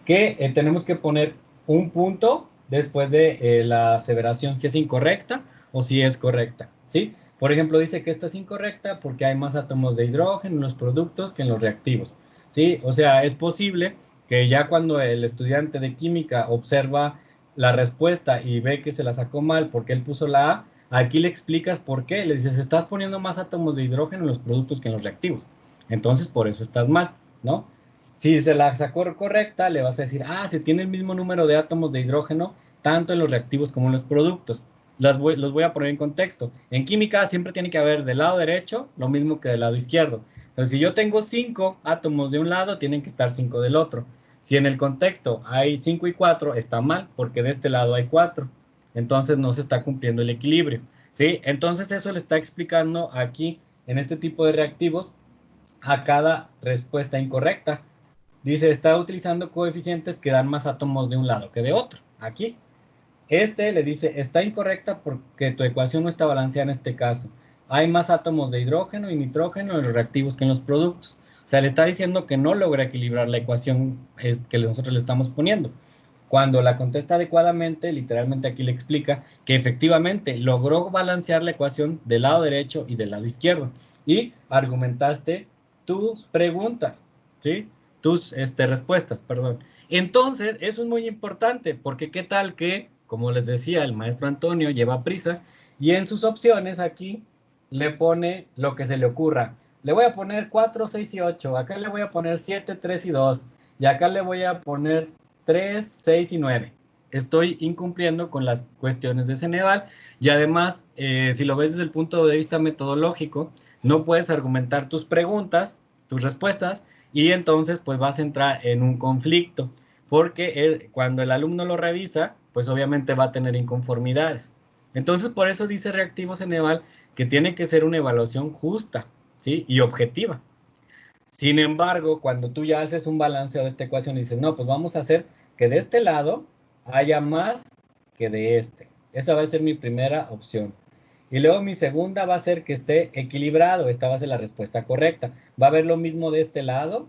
que tenemos que poner un punto después de la aseveración, si es incorrecta o si es correcta, ¿sí? Por ejemplo, dice que esta es incorrecta porque hay más átomos de hidrógeno en los productos que en los reactivos, ¿sí? O sea, es posible que ya cuando el estudiante de química observa la respuesta y ve que se la sacó mal porque él puso la A, aquí le explicas por qué. Le dices, estás poniendo más átomos de hidrógeno en los productos que en los reactivos. Entonces, por eso estás mal, ¿no? Si se la sacó correcta, le vas a decir, se tiene el mismo número de átomos de hidrógeno tanto en los reactivos como en los productos. Los voy a poner en contexto. En química siempre tiene que haber del lado derecho lo mismo que del lado izquierdo. Entonces, si yo tengo 5 átomos de un lado, tienen que estar 5 del otro. Si en el contexto hay 5 y 4, está mal, porque de este lado hay 4. Entonces, no se está cumpliendo el equilibrio, ¿sí? Entonces, eso le está explicando aquí, en este tipo de reactivos, a cada respuesta incorrecta. Dice, está utilizando coeficientes que dan más átomos de un lado que de otro. Aquí. Le dice, está incorrecta porque tu ecuación no está balanceada en este caso. Hay más átomos de hidrógeno y nitrógeno en los reactivos que en los productos. O sea, le está diciendo que no logra equilibrar la ecuación que nosotros le estamos poniendo. Cuando la contesta adecuadamente, literalmente aquí le explica que efectivamente logró balancear la ecuación del lado derecho y del lado izquierdo. Y argumentaste tus preguntas, ¿sí? Tus respuestas, perdón. Entonces, eso es muy importante, porque qué tal que, como les decía, el maestro Antonio lleva prisa y en sus opciones aquí le pone lo que se le ocurra. Le voy a poner 4, 6 y 8. Acá le voy a poner 7, 3 y 2. Y acá le voy a poner 3, 6 y 9. Estoy incumpliendo con las cuestiones de Ceneval y además, si lo ves desde el punto de vista metodológico, no puedes argumentar tus preguntas, tus respuestas, y entonces pues vas a entrar en un conflicto, porque cuando el alumno lo revisa, pues obviamente va a tener inconformidades. Entonces por eso dice Reactivo Ceneval que tiene que ser una evaluación justa, ¿sí? Y objetiva. Sin embargo, cuando tú ya haces un balanceo de esta ecuación y dices, no, pues vamos a hacer que de este lado haya más que de este. Esa va a ser mi primera opción. Y luego mi segunda va a ser que esté equilibrado. Esta va a ser la respuesta correcta. Va a haber lo mismo de este lado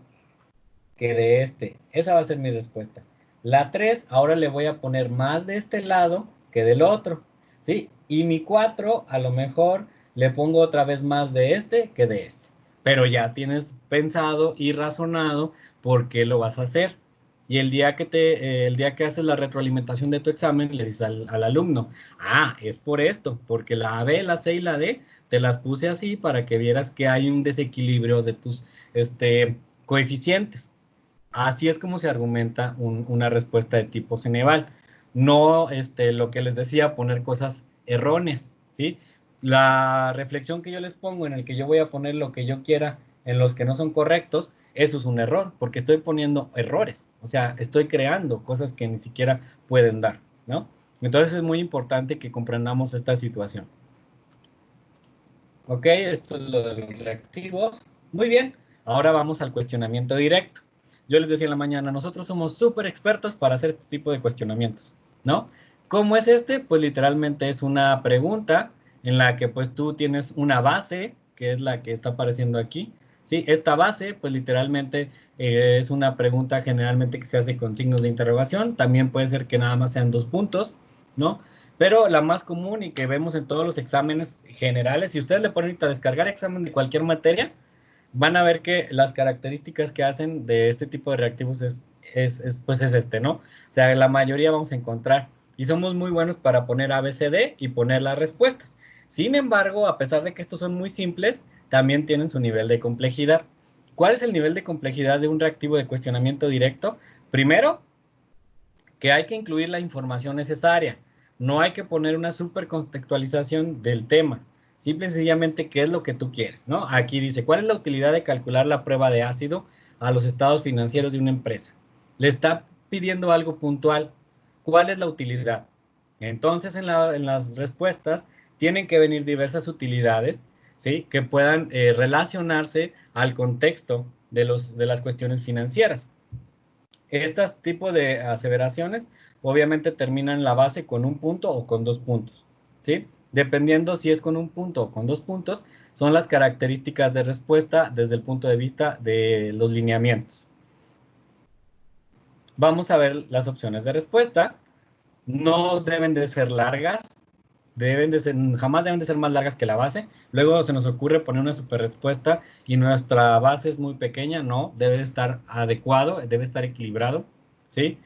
que de este. Esa va a ser mi respuesta. La 3, ahora le voy a poner más de este lado que del otro. ¿Sí? Y mi 4, a lo mejor le pongo otra vez más de este que de este. Pero ya tienes pensado y razonado por qué lo vas a hacer. Y el día que haces la retroalimentación de tu examen, le dices al alumno, es por esto, porque la A, B, la C y la D te las puse así para que vieras que hay un desequilibrio de tus coeficientes. Así es como se argumenta una respuesta de tipo Ceneval. No lo que les decía, poner cosas erróneas, ¿sí? La reflexión que yo les pongo en el que yo voy a poner lo que yo quiera en los que no son correctos, eso es un error, porque estoy poniendo errores, o sea, estoy creando cosas que ni siquiera pueden dar, ¿no? Entonces es muy importante que comprendamos esta situación. Ok, esto es lo de los reactivos. Muy bien, ahora vamos al cuestionamiento directo. Yo les decía en la mañana, nosotros somos súper expertos para hacer este tipo de cuestionamientos, ¿no? ¿Cómo es este? Pues literalmente es una pregunta en la que pues tú tienes una base, que es la que está apareciendo aquí, ¿sí? Esta base pues literalmente es una pregunta generalmente que se hace con signos de interrogación, también puede ser que nada más sean 2 puntos, ¿no? Pero la más común y que vemos en todos los exámenes generales, si ustedes le ponen a descargar examen de cualquier materia, van a ver que las características que hacen de este tipo de reactivos pues es este, ¿no? O sea, la mayoría vamos a encontrar, y somos muy buenos para poner ABCD y poner las respuestas. Sin embargo, a pesar de que estos son muy simples, también tienen su nivel de complejidad. ¿Cuál es el nivel de complejidad de un reactivo de cuestionamiento directo? Primero, que hay que incluir la información necesaria. No hay que poner una supercontextualización del tema. Simple y sencillamente, ¿qué es lo que tú quieres? ¿No? Aquí dice, ¿cuál es la utilidad de calcular la prueba de ácido a los estados financieros de una empresa? Le está pidiendo algo puntual. ¿Cuál es la utilidad? Entonces, en las respuestas tienen que venir diversas utilidades, ¿sí? Que puedan relacionarse al contexto de las cuestiones financieras. Estos tipos de aseveraciones obviamente terminan la base con un punto o con 2 puntos, ¿sí? Dependiendo si es con un punto o con 2 puntos, son las características de respuesta desde el punto de vista de los lineamientos. Vamos a ver las opciones de respuesta. No deben de ser largas, jamás deben de ser más largas que la base. Luego se nos ocurre poner una super respuesta y nuestra base es muy pequeña. No, debe estar adecuado, debe estar equilibrado, ¿sí?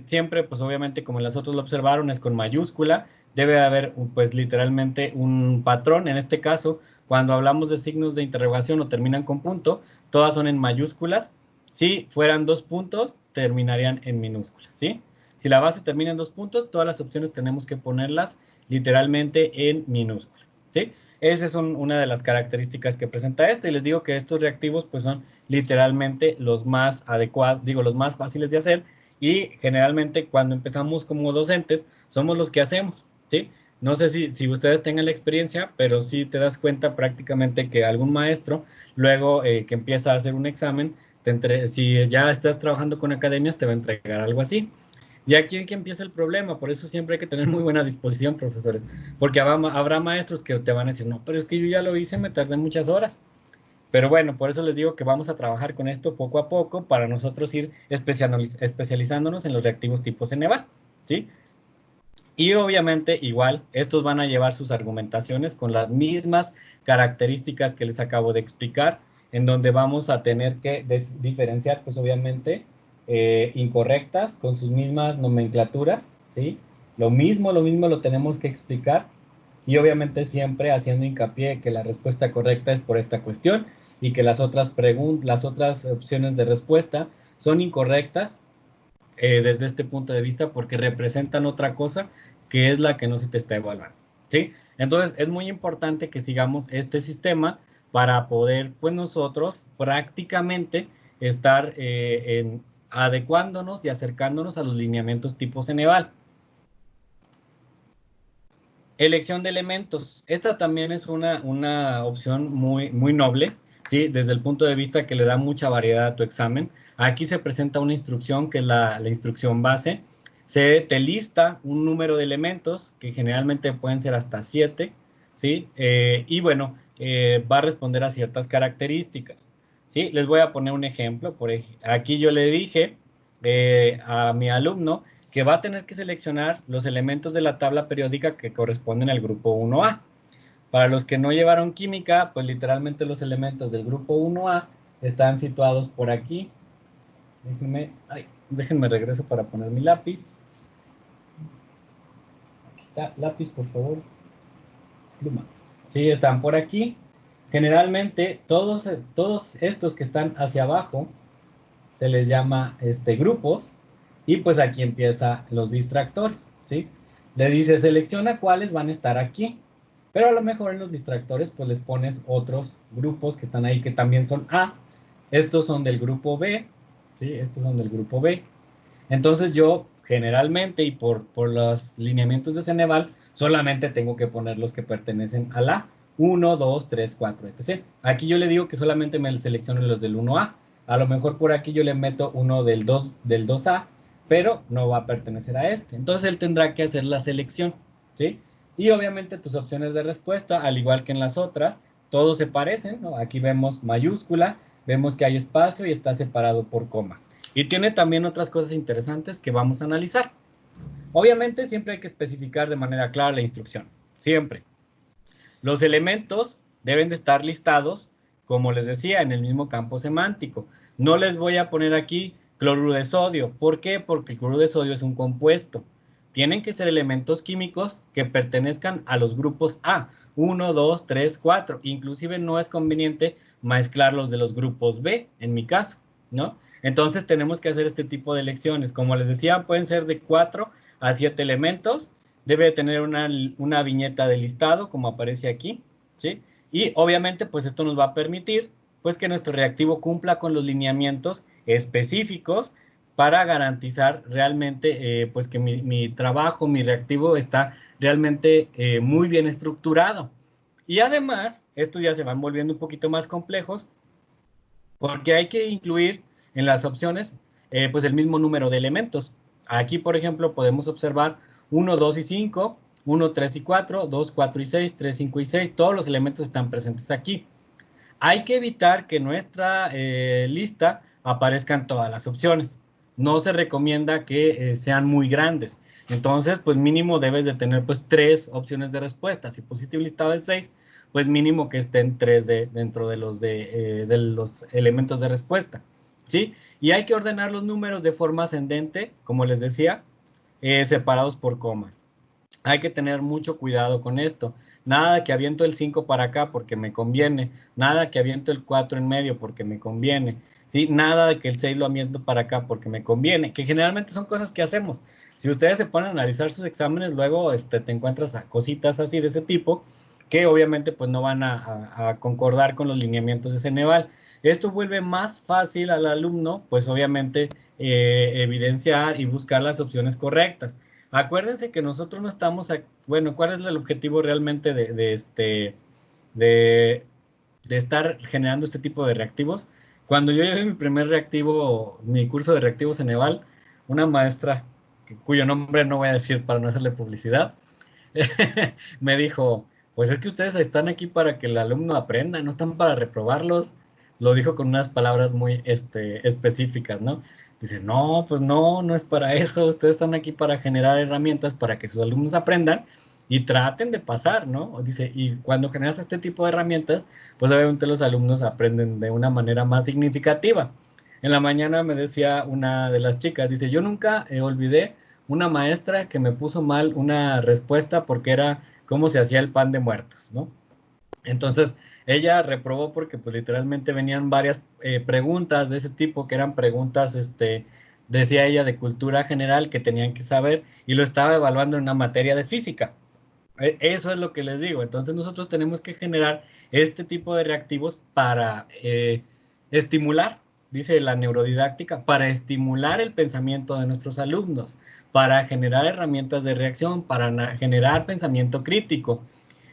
Siempre, pues obviamente, como las otras lo observaron, es con mayúscula. Debe haber, pues literalmente, un patrón. En este caso, cuando hablamos de signos de interrogación o terminan con punto, todas son en mayúsculas. Si fueran 2 puntos, terminarían en minúsculas, ¿sí? Si la base termina en 2 puntos, todas las opciones tenemos que ponerlas literalmente en minúscula, ¿sí? Esa es una de las características que presenta esto, y les digo que estos reactivos pues son literalmente los más adecuados, digo, los más fáciles de hacer, y generalmente cuando empezamos como docentes somos los que hacemos, ¿sí? No sé si ustedes tengan la experiencia, pero sí te das cuenta prácticamente que algún maestro, luego que empieza a hacer un examen, si ya estás trabajando con academias, te va a entregar algo así. Y aquí es que empieza el problema, por eso siempre hay que tener muy buena disposición, profesores, porque habrá maestros que te van a decir, no, pero es que yo ya lo hice, me tardé muchas horas. Pero bueno, por eso les digo que vamos a trabajar con esto poco a poco para nosotros ir especializándonos en los reactivos tipo Ceneval, ¿sí? Y obviamente igual, estos van a llevar sus argumentaciones con las mismas características que les acabo de explicar, en donde vamos a tener que diferenciar, pues obviamente, incorrectas con sus mismas nomenclaturas, ¿sí? Lo mismo lo tenemos que explicar, y obviamente siempre haciendo hincapié que la respuesta correcta es por esta cuestión y que las otras opciones de respuesta son incorrectas desde este punto de vista porque representan otra cosa que es la que no se te está evaluando, ¿sí? Entonces es muy importante que sigamos este sistema para poder, pues nosotros prácticamente estar adecuándonos y acercándonos a los lineamientos tipo Ceneval. Elección de elementos. Esta también es una opción muy noble, ¿sí? Desde el punto de vista que le da mucha variedad a tu examen. Aquí se presenta una instrucción que es la instrucción base. Te lista un número de elementos que generalmente pueden ser hasta 7, ¿sí? Y bueno, va a responder a ciertas características, ¿sí? Les voy a poner un ejemplo. Aquí yo le dije a mi alumno que va a tener que seleccionar los elementos de la tabla periódica que corresponden al grupo 1A. Para los que no llevaron química, pues literalmente los elementos del grupo 1A están situados por aquí. Déjenme regreso para poner mi lápiz. Aquí está, lápiz, por favor. Pluma. Sí, están por aquí. Generalmente, todos estos que están hacia abajo se les llama grupos, y pues aquí empieza los distractores, ¿sí? Le dice, selecciona cuáles van a estar aquí, pero a lo mejor en los distractores pues les pones otros grupos que están ahí que también son A, estos son del grupo B, ¿sí? Estos son del grupo B. Entonces yo generalmente y por los lineamientos de Ceneval solamente tengo que poner los que pertenecen a la 1, 2, 3, 4, etc. Aquí yo le digo que solamente me selecciono los del 1A. A lo mejor por aquí yo le meto uno del 2A, pero no va a pertenecer a este. Entonces él tendrá que hacer la selección, ¿sí? Y obviamente tus opciones de respuesta, al igual que en las otras, todos se parecen, ¿no? Aquí vemos mayúscula, vemos que hay espacio y está separado por comas. Y tiene también otras cosas interesantes que vamos a analizar. Obviamente siempre hay que especificar de manera clara la instrucción, siempre. Los elementos deben de estar listados como les decía, en el mismo campo semántico. No les voy a poner aquí cloruro de sodio. ¿Por qué? Porque el cloruro de sodio es un compuesto. Tienen que ser elementos químicos que pertenezcan a los grupos A, 1, 2, 3, 4. Inclusive no es conveniente mezclarlos de los grupos B, en mi caso, ¿no? Entonces tenemos que hacer este tipo de elecciones. Como les decía, pueden ser de 4 a 7 elementos. Debe tener una viñeta de listado, como aparece aquí, ¿sí? Y obviamente, pues esto nos va a permitir, pues que nuestro reactivo cumpla con los lineamientos específicos para garantizar realmente, pues que mi trabajo, mi reactivo está realmente muy bien estructurado. Y además, estos ya se van volviendo un poquito más complejos, porque hay que incluir en las opciones pues el mismo número de elementos. Aquí, por ejemplo, podemos observar 1, 2 y 5, 1, 3 y 4, 2, 4 y 6, 3, 5 y 6. Todos los elementos están presentes aquí. Hay que evitar que en nuestra lista aparezcan todas las opciones. No se recomienda que sean muy grandes. Entonces, pues mínimo debes de tener pues 3 opciones de respuesta. Si pusiste un listado de 6, pues mínimo que estén 3 dentro de los elementos de respuesta, ¿sí? Y hay que ordenar los números de forma ascendente, como les decía, separados por coma. Hay que tener mucho cuidado con esto. Nada que aviento el 5 para acá porque me conviene. Nada que aviento el 4 en medio porque me conviene. ¿Sí? Nada de que el 6 lo aviento para acá porque me conviene. Que generalmente son cosas que hacemos. Si ustedes se ponen a analizar sus exámenes, luego te encuentras a cositas así de ese tipo que obviamente pues no van a concordar con los lineamientos de Ceneval. Esto vuelve más fácil al alumno, pues obviamente evidenciar y buscar las opciones correctas. Acuérdense que nosotros no estamos, bueno, ¿cuál es el objetivo realmente de, de estar generando este tipo de reactivos? Cuando yo llevé mi primer reactivo, mi curso de reactivos en Eval, una maestra, cuyo nombre no voy a decir para no hacerle publicidad, me dijo, pues es que ustedes están aquí para que el alumno aprenda, no están para reprobarlos. Lo dijo con unas palabras muy específicas, ¿no? Dice, no, pues no, no es para eso. Ustedes están aquí para generar herramientas para que sus alumnos aprendan y traten de pasar, ¿no? Dice, y cuando generas este tipo de herramientas, pues obviamente los alumnos aprenden de una manera más significativa. En la mañana me decía una de las chicas, dice, yo nunca olvidé una maestra que me puso mal una respuesta porque era cómo se hacía el pan de muertos, ¿no? Entonces, ella reprobó porque pues literalmente venían varias preguntas de ese tipo, que eran preguntas, decía ella, de cultura general que tenían que saber y lo estaba evaluando en una materia de física. Eso es lo que les digo. Entonces, nosotros tenemos que generar este tipo de reactivos para estimular, dice la neurodidáctica, para estimular el pensamiento de nuestros alumnos, para generar herramientas de reacción, para generar pensamiento crítico.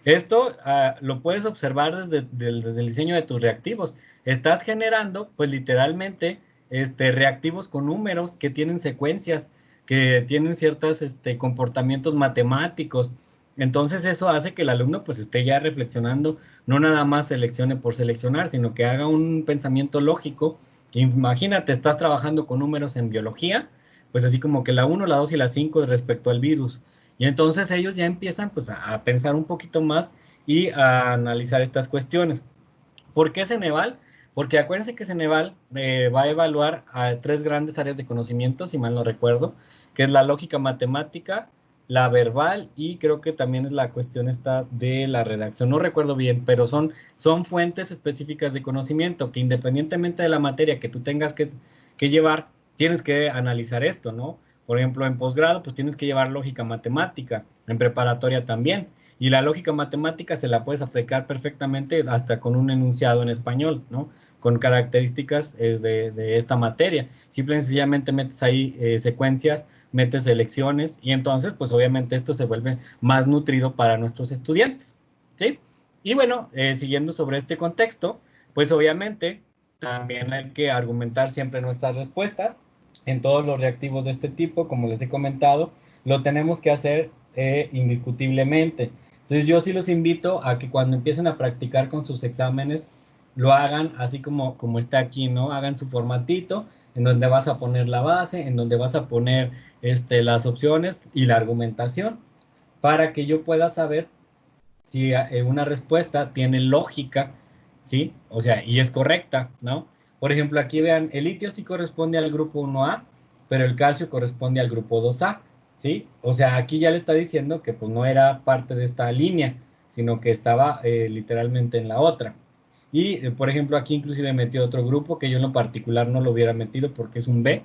Esto lo puedes observar desde el diseño de tus reactivos. Estás generando, pues literalmente, reactivos con números que tienen secuencias, que tienen ciertos comportamientos matemáticos. Entonces eso hace que el alumno pues esté ya reflexionando, no nada más seleccione por seleccionar, sino que haga un pensamiento lógico. Imagínate, estás trabajando con números en biología, pues así como que la 1, la 2 y la 5 respecto al virus. Y entonces ellos ya empiezan pues a pensar un poquito más y a analizar estas cuestiones. ¿Por qué Ceneval? Porque acuérdense que Ceneval va a evaluar a 3 grandes áreas de conocimiento, si mal no recuerdo, que es la lógica matemática, la verbal y creo que también es la cuestión esta de la redacción. No recuerdo bien, pero son fuentes específicas de conocimiento que independientemente de la materia que tú tengas que llevar, tienes que analizar esto, ¿no? Por ejemplo, en posgrado, pues tienes que llevar lógica matemática, en preparatoria también. Y la lógica matemática se la puedes aplicar perfectamente hasta con un enunciado en español, ¿no? Con características de esta materia. Simple y sencillamente metes ahí secuencias, metes elecciones y entonces, pues obviamente esto se vuelve más nutrido para nuestros estudiantes, ¿sí? Y bueno, siguiendo sobre este contexto, pues obviamente también hay que argumentar siempre nuestras respuestas en todos los reactivos de este tipo, como les he comentado, lo tenemos que hacer indiscutiblemente. Entonces yo sí los invito a que cuando empiecen a practicar con sus exámenes, lo hagan así como está aquí, ¿no? Hagan su formatito, en donde vas a poner la base, en donde vas a poner las opciones y la argumentación, para que yo pueda saber si una respuesta tiene lógica ¿sí? O sea, y es correcta, ¿no? Por ejemplo, aquí vean, el litio sí corresponde al grupo 1A, pero el calcio corresponde al grupo 2A, ¿sí? O sea, aquí ya le está diciendo que pues no era parte de esta línea, sino que estaba literalmente en la otra. Y, por ejemplo, aquí inclusive metió otro grupo que yo en lo particular no lo hubiera metido porque es un B,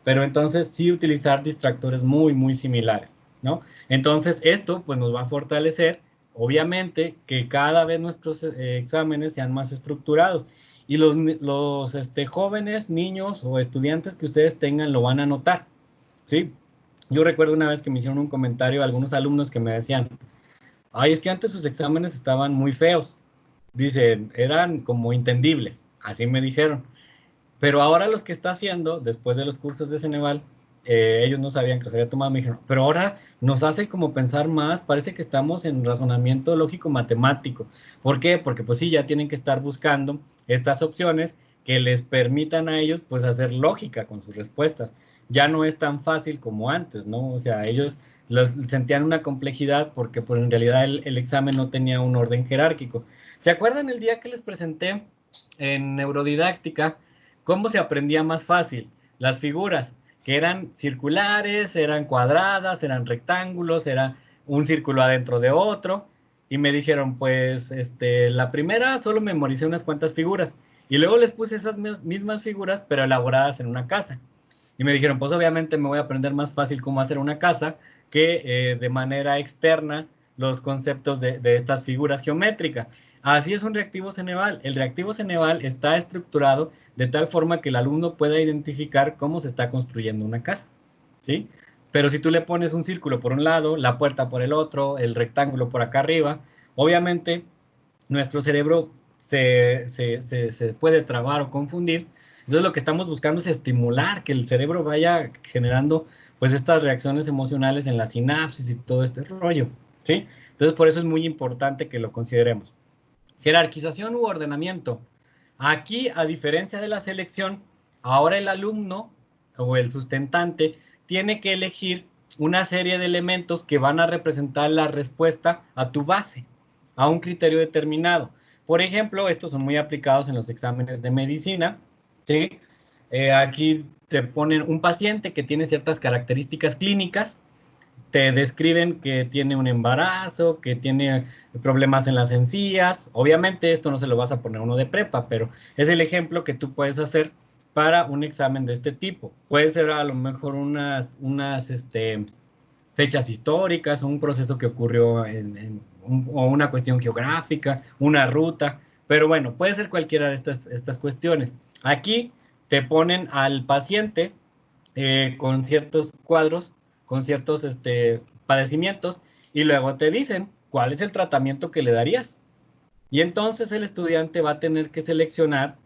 pero entonces sí utilizar distractores muy, muy similares, ¿no? Entonces esto pues nos va a fortalecer, obviamente, que cada vez nuestros exámenes sean más estructurados y los jóvenes, niños o estudiantes que ustedes tengan lo van a notar, ¿sí? Yo recuerdo una vez que me hicieron un comentario a algunos alumnos que me decían, ay, es que antes sus exámenes estaban muy feos, dicen, eran como entendibles, así me dijeron. Pero ahora los que está haciendo, después de los cursos de Ceneval, ellos no sabían que los había tomado, me dijeron, pero ahora nos hace como pensar más, parece que estamos en razonamiento lógico-matemático. ¿Por qué? Porque pues sí, ya tienen que estar buscando estas opciones que les permitan a ellos pues hacer lógica con sus respuestas. Ya no es tan fácil como antes, ¿no? O sea, ellos sentían una complejidad porque pues en realidad el examen no tenía un orden jerárquico. ¿Se acuerdan el día que les presenté en neurodidáctica? ¿Cómo se aprendía más fácil? Las figuras, que eran circulares, eran cuadradas, eran rectángulos, era un círculo adentro de otro. Y me dijeron, pues, la primera solo memoricé unas cuantas figuras. Y luego les puse esas mismas figuras, pero elaboradas en una casa. Y me dijeron, pues obviamente me voy a aprender más fácil cómo hacer una casa que de manera externa los conceptos de estas figuras geométricas. Así es un reactivo Ceneval. El reactivo Ceneval está estructurado de tal forma que el alumno pueda identificar cómo se está construyendo una casa, ¿sí? Pero si tú le pones un círculo por un lado, la puerta por el otro, el rectángulo por acá arriba, obviamente nuestro cerebro se puede trabar o confundir. Entonces lo que estamos buscando es estimular que el cerebro vaya generando pues estas reacciones emocionales en la sinapsis y todo este rollo, ¿sí? Entonces por eso es muy importante que lo consideremos. Jerarquización u ordenamiento. Aquí, a diferencia de la selección, ahora el alumno o el sustentante tiene que elegir una serie de elementos que van a representar la respuesta a tu base, a un criterio determinado. Por ejemplo, estos son muy aplicados en los exámenes de medicina, ¿sí? Aquí te ponen un paciente que tiene ciertas características clínicas, te describen que tiene un embarazo, que tiene problemas en las encías. Obviamente esto no se lo vas a poner uno de prepa, pero es el ejemplo que tú puedes hacer para un examen de este tipo. Puede ser a lo mejor unas fechas históricas, un proceso que ocurrió o una cuestión geográfica, una ruta, pero bueno, puede ser cualquiera de estas cuestiones. Aquí te ponen al paciente con ciertos cuadros, con ciertos padecimientos, y luego te dicen cuál es el tratamiento que le darías. Y entonces el estudiante va a tener que seleccionar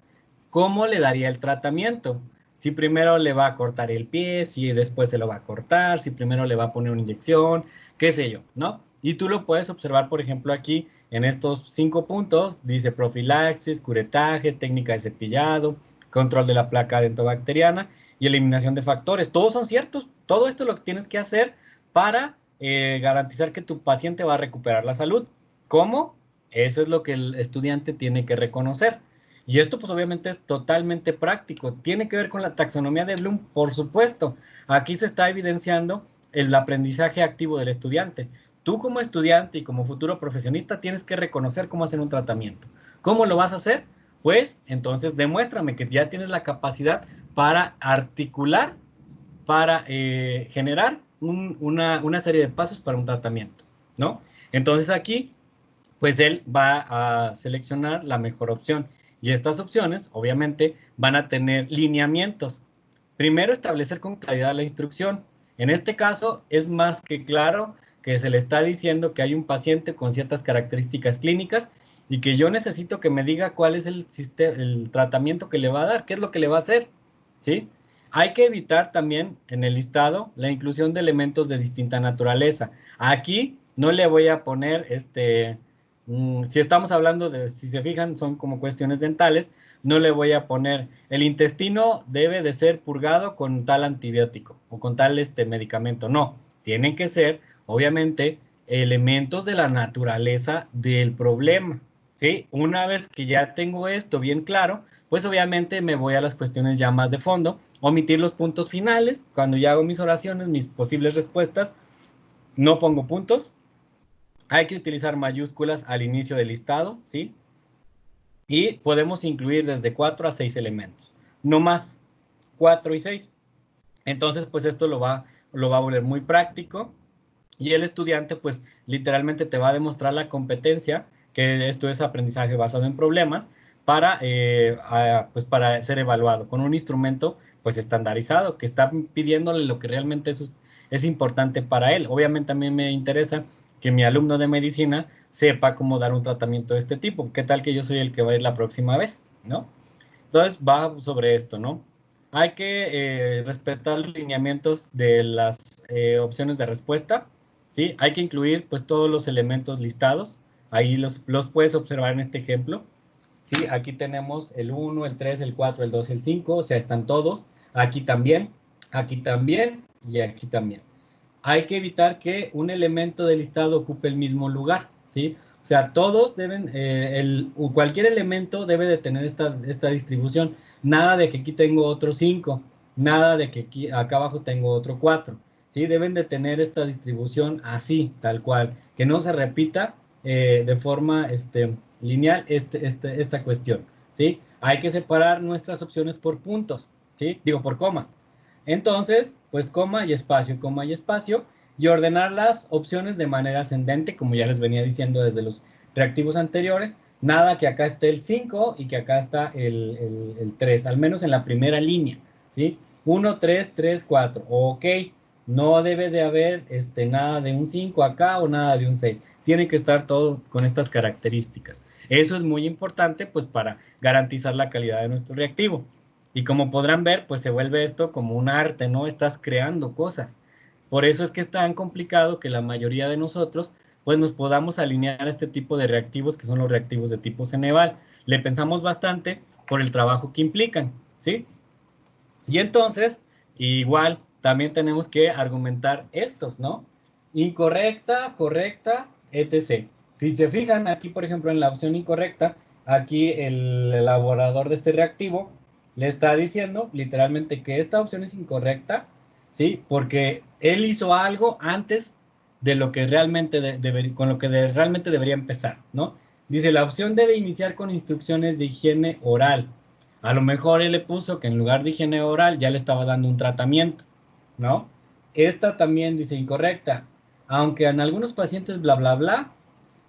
cómo le daría el tratamiento. Si primero le va a cortar el pie, si después se lo va a cortar, si primero le va a poner una inyección, qué sé yo, ¿no? Y tú lo puedes observar, por ejemplo, aquí en estos 5 puntos, dice profilaxis, curetaje, técnica de cepillado, control de la placa dentobacteriana y eliminación de factores. Todos son ciertos. Todo esto es lo que tienes que hacer para garantizar que tu paciente va a recuperar la salud. ¿Cómo? Eso es lo que el estudiante tiene que reconocer. Y esto pues obviamente es totalmente práctico. Tiene que ver con la taxonomía de Bloom, por supuesto. Aquí se está evidenciando el aprendizaje activo del estudiante. Tú como estudiante y como futuro profesionista tienes que reconocer cómo hacer un tratamiento. ¿Cómo lo vas a hacer? Pues entonces demuéstrame que ya tienes la capacidad para articular, para generar una serie de pasos para un tratamiento, ¿no? Entonces aquí pues él va a seleccionar la mejor opción. Y estas opciones, obviamente, van a tener lineamientos. Primero, establecer con claridad la instrucción. En este caso, es más que claro que se le está diciendo que hay un paciente con ciertas características clínicas y que yo necesito que me diga cuál es el tratamiento que le va a dar, qué es lo que le va a hacer, ¿sí? Hay que evitar también en el listado la inclusión de elementos de distinta naturaleza. Aquí no le voy a poner si estamos hablando de, si se fijan, son como cuestiones dentales, no le voy a poner, el intestino debe de ser purgado con tal antibiótico o con tal medicamento. No, tienen que ser, obviamente, elementos de la naturaleza del problema. ¿sí? Una vez que ya tengo esto bien claro, pues obviamente me voy a las cuestiones ya más de fondo, omitir los puntos finales, cuando ya hago mis oraciones, mis posibles respuestas, no pongo puntos, hay que utilizar mayúsculas al inicio del listado, ¿sí? Y podemos incluir desde 4 a 6 elementos, no más, 4 y 6. Entonces, pues esto lo va a volver muy práctico y el estudiante, pues literalmente te va a demostrar la competencia, que esto es aprendizaje basado en problemas, pues para ser evaluado con un instrumento pues estandarizado, que está pidiéndole lo que realmente es importante para él. Obviamente a mí me interesa que mi alumno de medicina sepa cómo dar un tratamiento de este tipo. ¿Qué tal que yo soy el que va a ir la próxima vez? ¿No? Entonces va sobre esto, ¿no? Hay que respetar los lineamientos de las opciones de respuesta, ¿sí? Hay que incluir pues todos los elementos listados, ahí los puedes observar en este ejemplo, ¿sí? Aquí tenemos el 1, el 3, el 4, el 2, el 5, o sea, están todos, aquí también y aquí también. Hay que evitar que un elemento del listado ocupe el mismo lugar, ¿sí? O sea, todos deben, cualquier elemento debe de tener esta distribución. Nada de que aquí tengo otro 5, nada de que aquí, acá abajo tengo otro 4, ¿sí? Deben de tener esta distribución así, tal cual, que no se repita de forma lineal esta cuestión, ¿sí? Hay que separar nuestras opciones por puntos, ¿sí? Digo, por comas. Entonces, pues coma y espacio, y ordenar las opciones de manera ascendente, como ya les venía diciendo desde los reactivos anteriores. Nada que acá esté el 5 y que acá está el 3, al menos en la primera línea, ¿sí? 1, 3, 3, 4, ok. No debe de haber nada de un 5 acá o nada de un 6. Tiene que estar todo con estas características. Eso es muy importante, pues, para garantizar la calidad de nuestro reactivo. Y como podrán ver, pues se vuelve esto como un arte, ¿no? Estás creando cosas. Por eso es que es tan complicado que la mayoría de nosotros, pues nos podamos alinear a este tipo de reactivos que son los reactivos de tipo Ceneval. Le pensamos bastante por el trabajo que implican, ¿sí? Y entonces, igual, también tenemos que argumentar estos, ¿no? Incorrecta, correcta, etc. Si se fijan aquí, por ejemplo, en la opción incorrecta, aquí el elaborador de este reactivo le está diciendo literalmente que esta opción es incorrecta, ¿sí? Porque él hizo algo antes de lo que realmente con lo que realmente debería empezar, ¿no? Dice, la opción debe iniciar con instrucciones de higiene oral. A lo mejor él le puso que en lugar de higiene oral ya le estaba dando un tratamiento, ¿no? Esta también dice incorrecta. Aunque en algunos pacientes bla, bla, bla,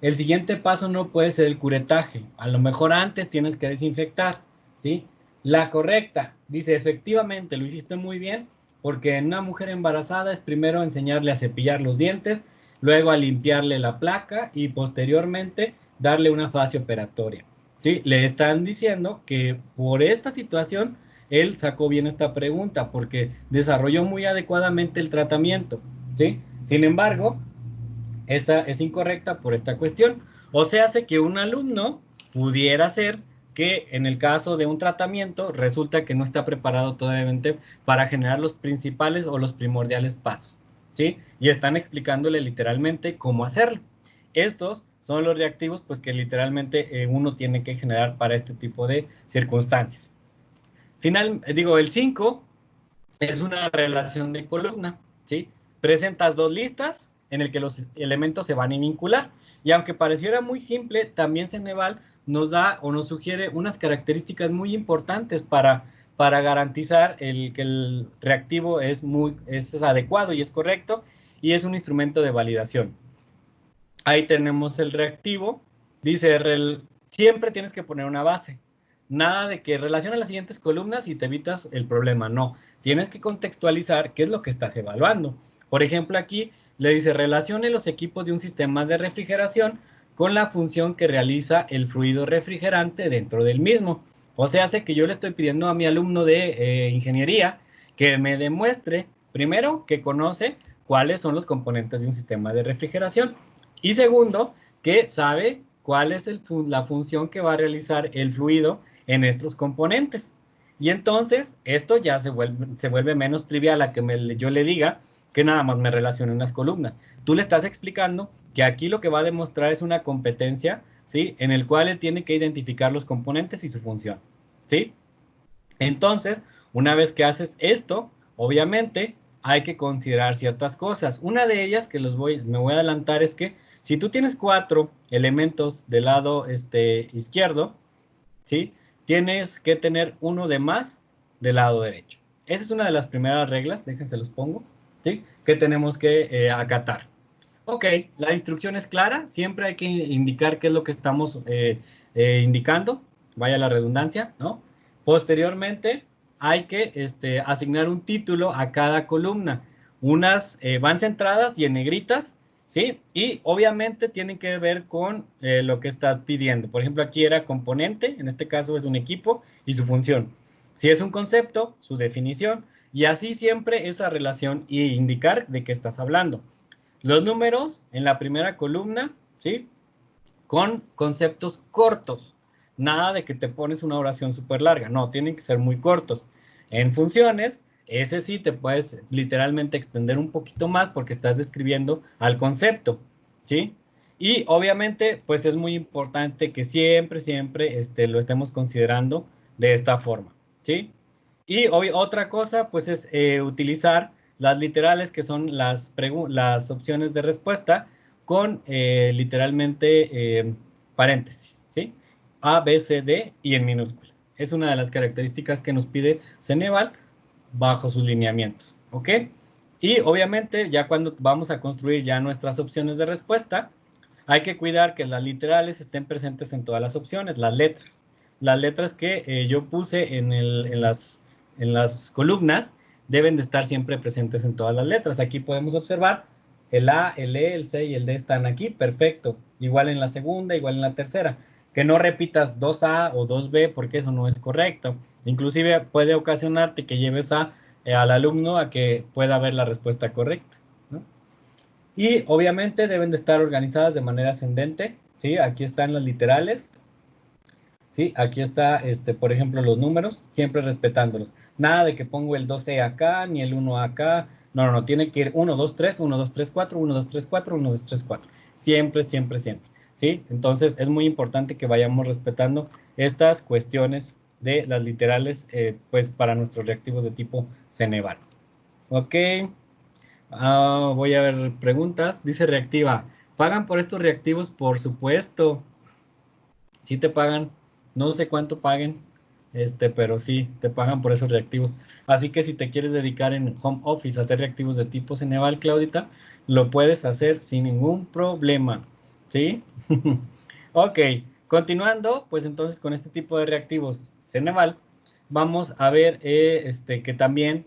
el siguiente paso no puede ser el curetaje. A lo mejor antes tienes que desinfectar, ¿sí? La correcta dice, efectivamente, lo hiciste muy bien, porque en una mujer embarazada es primero enseñarle a cepillar los dientes, luego a limpiarle la placa y posteriormente darle una fase operatoria. ¿Sí? Le están diciendo que por esta situación él sacó bien esta pregunta porque desarrolló muy adecuadamente el tratamiento, ¿sí? Sin embargo, esta es incorrecta por esta cuestión. O sea, hace que un alumno pudiera ser que en el caso de un tratamiento resulta que no está preparado todavía para generar los principales o los primordiales pasos, ¿sí? Y están explicándole literalmente cómo hacerlo. Estos son los reactivos pues que literalmente uno tiene que generar para este tipo de circunstancias. El 5 es una relación de columna, ¿sí? Presentas dos listas en el que los elementos se van a vincular. Y aunque pareciera muy simple, también Ceneval nos da o nos sugiere unas características muy importantes para garantizar que el reactivo es adecuado y es correcto y es un instrumento de validación. Ahí tenemos el reactivo. Dice, siempre tienes que poner una base. Nada de que relaciona las siguientes columnas y te evitas el problema. No, tienes que contextualizar qué es lo que estás evaluando. Por ejemplo, aquí le dice, relacione los equipos de un sistema de refrigeración con la función que realiza el fluido refrigerante dentro del mismo. O sea, hace que yo le estoy pidiendo a mi alumno de ingeniería que me demuestre, primero, que conoce cuáles son los componentes de un sistema de refrigeración. Y segundo, que sabe cuál es la función que va a realizar el fluido en estos componentes. Y entonces esto ya se vuelve menos trivial a que yo le diga que nada más me relacione unas columnas. Tú le estás explicando que aquí lo que va a demostrar es una competencia ¿sí? En el cual él tiene que identificar los componentes y su función, ¿sí? Entonces, una vez que haces esto, obviamente hay que considerar ciertas cosas. Una de ellas que me voy a adelantar es que si tú tienes 4 elementos del lado izquierdo, ¿sí? Tienes que tener uno de más del lado derecho. Esa es una de las primeras reglas, déjense los pongo, ¿sí? Que tenemos que acatar. Ok, la instrucción es clara, siempre hay que indicar qué es lo que estamos indicando, vaya la redundancia, ¿no? Posteriormente, hay que asignar un título a cada columna. Unas van centradas y en negritas, ¿sí? Y obviamente tienen que ver con lo que está pidiendo. Por ejemplo, aquí era componente, en este caso es un equipo y su función. Si es un concepto, su definición, y así siempre esa relación y indicar de qué estás hablando. Los números en la primera columna, ¿sí? Con conceptos cortos. Nada de que te pones una oración súper larga. No, tienen que ser muy cortos. En funciones, ese sí te puedes literalmente extender un poquito más porque estás describiendo al concepto, ¿sí? Y obviamente, pues es muy importante que siempre, siempre lo estemos considerando de esta forma, ¿sí? Y otra cosa, pues es utilizar las literales, que son las opciones de respuesta, con literalmente paréntesis, ¿sí? A, B, C, D y en minúscula. Es una de las características que nos pide Ceneval bajo sus lineamientos, ¿ok? Y obviamente ya cuando vamos a construir ya nuestras opciones de respuesta, hay que cuidar que las literales estén presentes en todas las opciones, las letras. Las letras que yo puse en las columnas deben de estar siempre presentes en todas las letras. Aquí podemos observar el A, el E, el C y el D están aquí, perfecto. Igual en la segunda, igual en la tercera. Que no repitas 2A o 2B porque eso no es correcto. Inclusive puede ocasionarte que lleves al alumno a que pueda ver la respuesta correcta, ¿no? Y obviamente deben de estar organizadas de manera ascendente, ¿sí? Aquí están las literales, ¿sí? Aquí está, por ejemplo, los números, siempre respetándolos. Nada de que pongo el 12 acá, ni el 1 acá. No, no, no, tiene que ir 1, 2, 3, 1, 2, 3, 4, 1, 2, 3, 4, 1, 2, 3, 4. Siempre, siempre, siempre, ¿sí? Entonces, es muy importante que vayamos respetando estas cuestiones de las literales, pues, para nuestros reactivos de tipo Ceneval. Ok. Voy a ver preguntas. Dice reactiva. ¿Pagan por estos reactivos? Por supuesto. Sí te pagan. No sé cuánto paguen. Pero sí, te pagan por esos reactivos. Así que si te quieres dedicar en home office a hacer reactivos de tipo Ceneval, Claudita, lo puedes hacer sin ningún problema. ¿Sí? Ok. Continuando, pues entonces con este tipo de reactivos Ceneval, vamos a ver que también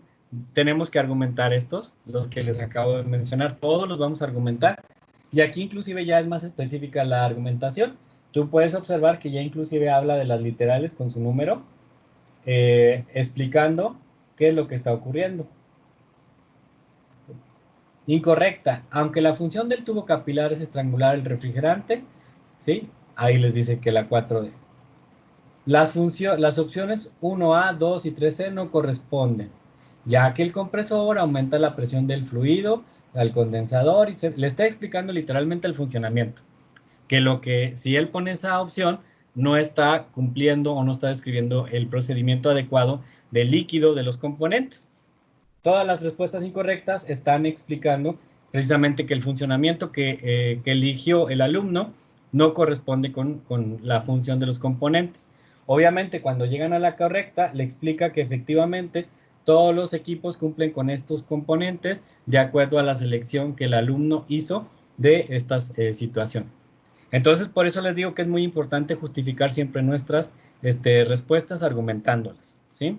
tenemos que argumentar estos, los que les acabo de mencionar, todos los vamos a argumentar. Y aquí inclusive ya es más específica la argumentación. Tú puedes observar que ya inclusive habla de las literales con su número, explicando qué es lo que está ocurriendo. Incorrecta. Aunque la función del tubo capilar es estrangular el refrigerante, ¿sí? Ahí les dice que la 4D. Las opciones 1A, 2 y 3C no corresponden, ya que el compresor aumenta la presión del fluido al condensador y le está explicando literalmente el funcionamiento. Si él pone esa opción, no está cumpliendo o no está describiendo el procedimiento adecuado del líquido de los componentes. Todas las respuestas incorrectas están explicando precisamente que el funcionamiento que eligió el alumno no corresponde con la función de los componentes. Obviamente, cuando llegan a la correcta, le explica que efectivamente todos los equipos cumplen con estos componentes de acuerdo a la selección que el alumno hizo de estas situaciones. Entonces, por eso les digo que es muy importante justificar siempre nuestras respuestas argumentándolas, ¿sí?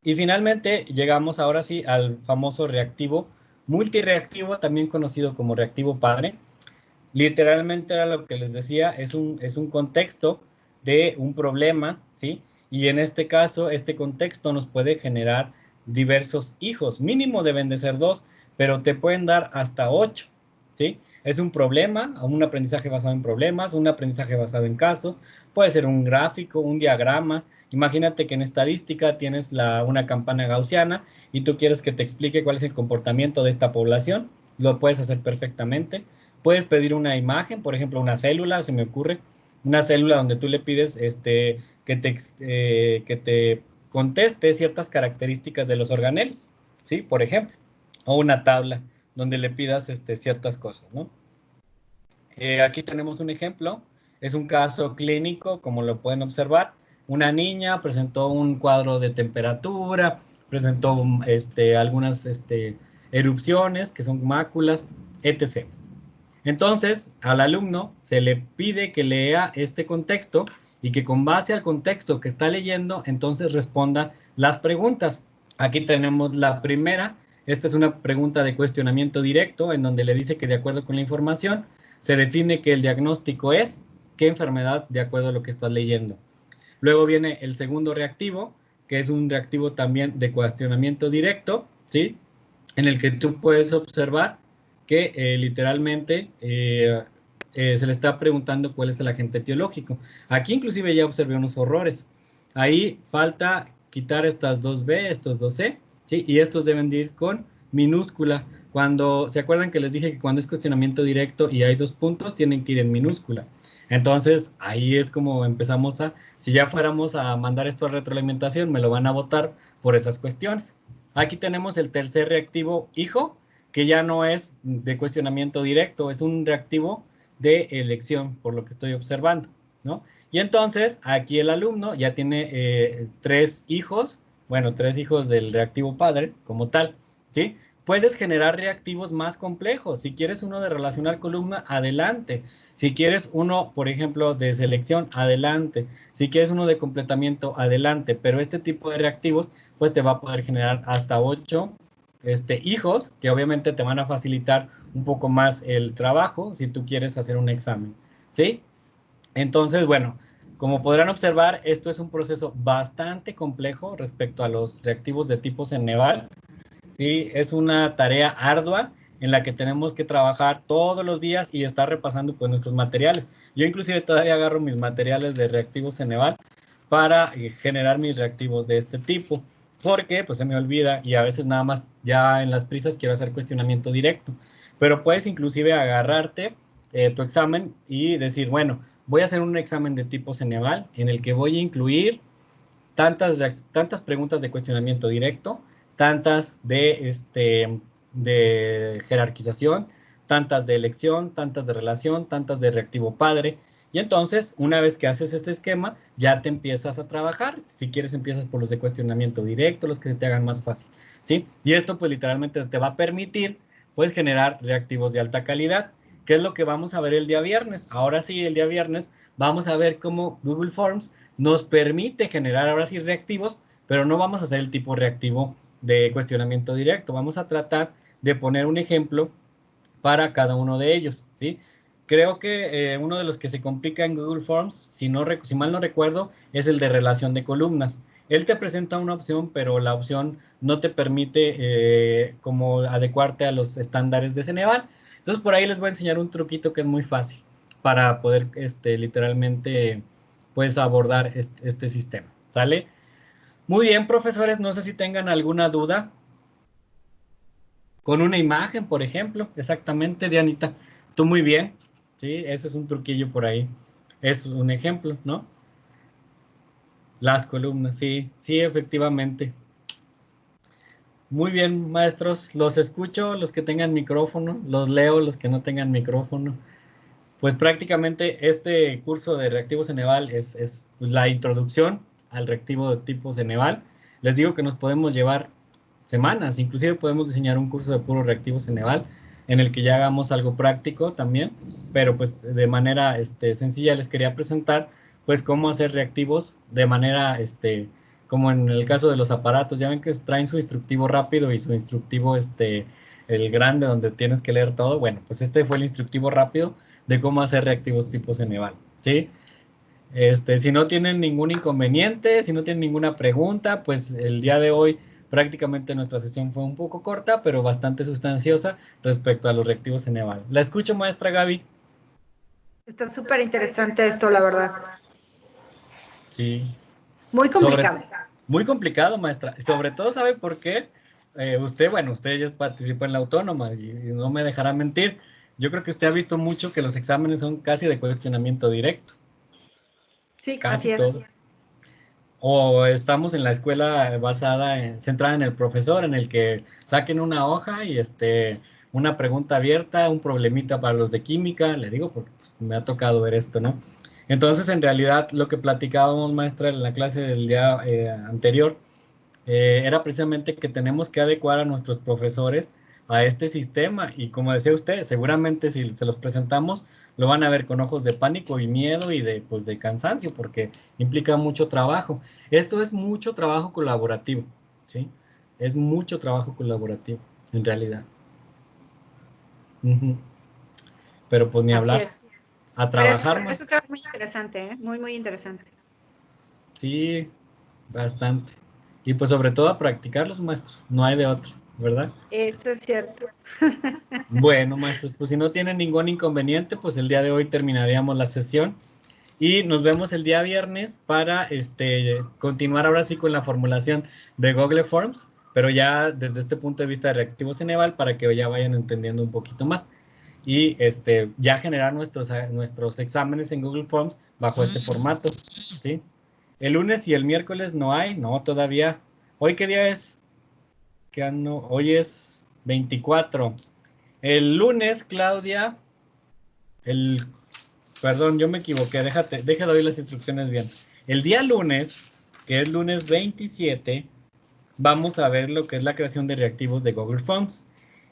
Y finalmente llegamos ahora sí al famoso reactivo multireactivo, también conocido como reactivo padre. Literalmente era lo que les decía, es un contexto de un problema, ¿sí? Y en este caso, este contexto nos puede generar diversos hijos. Mínimo deben de ser 2, pero te pueden dar hasta 8, ¿sí? Es un problema, un aprendizaje basado en problemas, un aprendizaje basado en casos, puede ser un gráfico, un diagrama. Imagínate que en estadística tienes una campana gaussiana y tú quieres que te explique cuál es el comportamiento de esta población, lo puedes hacer perfectamente. Puedes pedir una imagen, por ejemplo, una célula, se me ocurre, una célula donde tú le pides que te conteste ciertas características de los organelos, ¿sí? Por ejemplo, o una tabla donde le pidas ciertas cosas, ¿no? Aquí tenemos un ejemplo, es un caso clínico, como lo pueden observar. Una niña presentó un cuadro de temperatura, presentó algunas erupciones, que son máculas, etc. Entonces, al alumno se le pide que lea este contexto y que con base al contexto que está leyendo, entonces responda las preguntas. Aquí tenemos la primera. Esta es una pregunta de cuestionamiento directo en donde le dice que de acuerdo con la información se define que el diagnóstico es qué enfermedad de acuerdo a lo que estás leyendo. Luego viene el segundo reactivo, que es un reactivo también de cuestionamiento directo, ¿sí? En el que tú puedes observar que literalmente se le está preguntando cuál es el agente etiológico. Aquí inclusive ya observé unos horrores. Ahí falta quitar estas dos B, estos dos C, ¿sí? Y estos deben de ir con minúscula. Cuando, ¿se acuerdan que les dije que cuando es cuestionamiento directo y hay dos puntos, tienen que ir en minúscula? Entonces, ahí es como empezamos si ya fuéramos a mandar esto a retroalimentación, me lo van a votar por esas cuestiones. Aquí tenemos el tercer reactivo hijo, que ya no es de cuestionamiento directo, es un reactivo de elección, por lo que estoy observando, ¿no? Y entonces, aquí el alumno ya tiene tres hijos del reactivo padre, como tal, ¿sí? Puedes generar reactivos más complejos. Si quieres uno de relacionar columna, adelante. Si quieres uno, por ejemplo, de selección, adelante. Si quieres uno de completamiento, adelante. Pero este tipo de reactivos, pues te va a poder generar hasta 8 hijos, que obviamente te van a facilitar un poco más el trabajo si tú quieres hacer un examen, ¿sí? Entonces, bueno, como podrán observar, esto es un proceso bastante complejo respecto a los reactivos de tipo Ceneval. Sí, es una tarea ardua en la que tenemos que trabajar todos los días y estar repasando pues nuestros materiales. Yo inclusive todavía agarro mis materiales de reactivos Ceneval para generar mis reactivos de este tipo, porque pues se me olvida y a veces nada más ya en las prisas quiero hacer cuestionamiento directo, pero puedes inclusive agarrarte tu examen y decir, bueno, voy a hacer un examen de tipo Ceneval en el que voy a incluir tantas preguntas de cuestionamiento directo, tantas de jerarquización, tantas de elección, tantas de relación, tantas de reactivo padre. Y entonces, una vez que haces este esquema, ya te empiezas a trabajar. Si quieres, empiezas por los de cuestionamiento directo, los que se te hagan más fácil, ¿sí? Y esto, pues, literalmente te va a permitir, pues, generar reactivos de alta calidad, que es lo que vamos a ver el día viernes. Ahora sí, el día viernes vamos a ver cómo Google Forms nos permite generar ahora sí reactivos, pero no vamos a hacer el tipo reactivo de cuestionamiento directo. Vamos a tratar de poner un ejemplo para cada uno de ellos, ¿sí? Creo que uno de los que se complica en Google Forms, si mal no recuerdo, es el de relación de columnas. Él te presenta una opción, pero la opción no te permite como adecuarte a los estándares de Ceneval. Entonces, por ahí les voy a enseñar un truquito que es muy fácil para poder literalmente pues abordar este sistema, ¿sale? Muy bien, profesores, no sé si tengan alguna duda con una imagen, por ejemplo, exactamente, Dianita. Tú muy bien, ¿sí? Ese es un truquillo por ahí. Es un ejemplo, ¿no? Las columnas, sí, sí, efectivamente. Muy bien, maestros, los escucho, los que tengan micrófono, los leo, los que no tengan micrófono. Pues prácticamente este curso de reactivos Ceneval es la introducción al reactivo de tipo Ceneval. Les digo que nos podemos llevar semanas, inclusive podemos diseñar un curso de puro reactivo Ceneval en el que ya hagamos algo práctico también, pero pues de manera sencilla les quería presentar pues cómo hacer reactivos de manera, como en el caso de los aparatos, ya ven que traen su instructivo rápido y su instructivo, el grande donde tienes que leer todo. Bueno, pues este fue el instructivo rápido de cómo hacer reactivos tipo Ceneval, ¿sí? Si no tienen ningún inconveniente, si no tienen ninguna pregunta, pues el día de hoy prácticamente nuestra sesión fue un poco corta, pero bastante sustanciosa respecto a los reactivos Ceneval. La escucho, maestra Gaby. Está súper interesante esto, la verdad. Sí. Muy Sobre, complicado. muy complicado, maestra. Sobre todo, ¿sabe por qué? Usted ya participa en la autónoma y no me dejará mentir. yo creo que usted ha visto mucho que los exámenes son casi de cuestionamiento directo. Sí, Casi así es. todo. O estamos en la escuela centrada en el profesor, en el que saquen una hoja y una pregunta abierta, un problemita para los de química, le digo porque pues, me ha tocado ver esto, ¿no? Entonces, en realidad, lo que platicábamos, maestra, en la clase del día anterior, era precisamente que tenemos que adecuar a nuestros profesores a este sistema y como decía usted, seguramente si se los presentamos lo van a ver con ojos de pánico y miedo y pues de cansancio porque implica mucho trabajo. Esto es mucho trabajo colaborativo, ¿sí? Es mucho trabajo colaborativo, en realidad. Uh-huh. Pero pues ni Así hablar. es. A Pero trabajar eso más. está muy interesante, ¿eh? Muy, muy interesante. Sí, bastante. Y pues sobre todo a practicar los maestros, no hay de otro, ¿verdad? Eso es cierto. Bueno, maestros, pues si no tienen ningún inconveniente, pues el día de hoy terminaríamos la sesión y nos vemos el día viernes para continuar ahora sí con la formulación de Google Forms, pero ya desde este punto de vista de reactivos Ceneval para que ya vayan entendiendo un poquito más y ya generar nuestros exámenes en Google Forms bajo este formato, ¿sí? El lunes y el miércoles no todavía. ¿Hoy qué día es? Hoy es 24. El lunes, Claudia, perdón, yo me equivoqué, déjate doy las instrucciones bien. El día lunes, que es lunes 27, vamos a ver lo que es la creación de reactivos de Google Forms.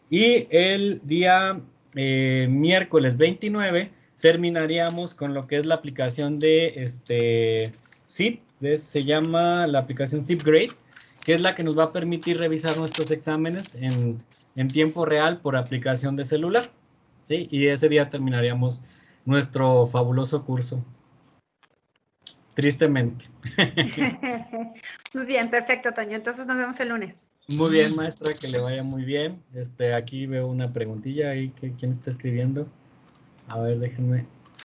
Y el día miércoles 29 terminaríamos con lo que es la aplicación de Zip, se llama la aplicación ZipGrade, que es la que nos va a permitir revisar nuestros exámenes en tiempo real por aplicación de celular. ¿Sí? Y ese día terminaríamos nuestro fabuloso curso. Tristemente. Muy bien, perfecto, Toño. Entonces nos vemos el lunes. Muy bien, maestra, que le vaya muy bien. Aquí veo una preguntilla ahí, ¿quién está escribiendo? A ver, déjenme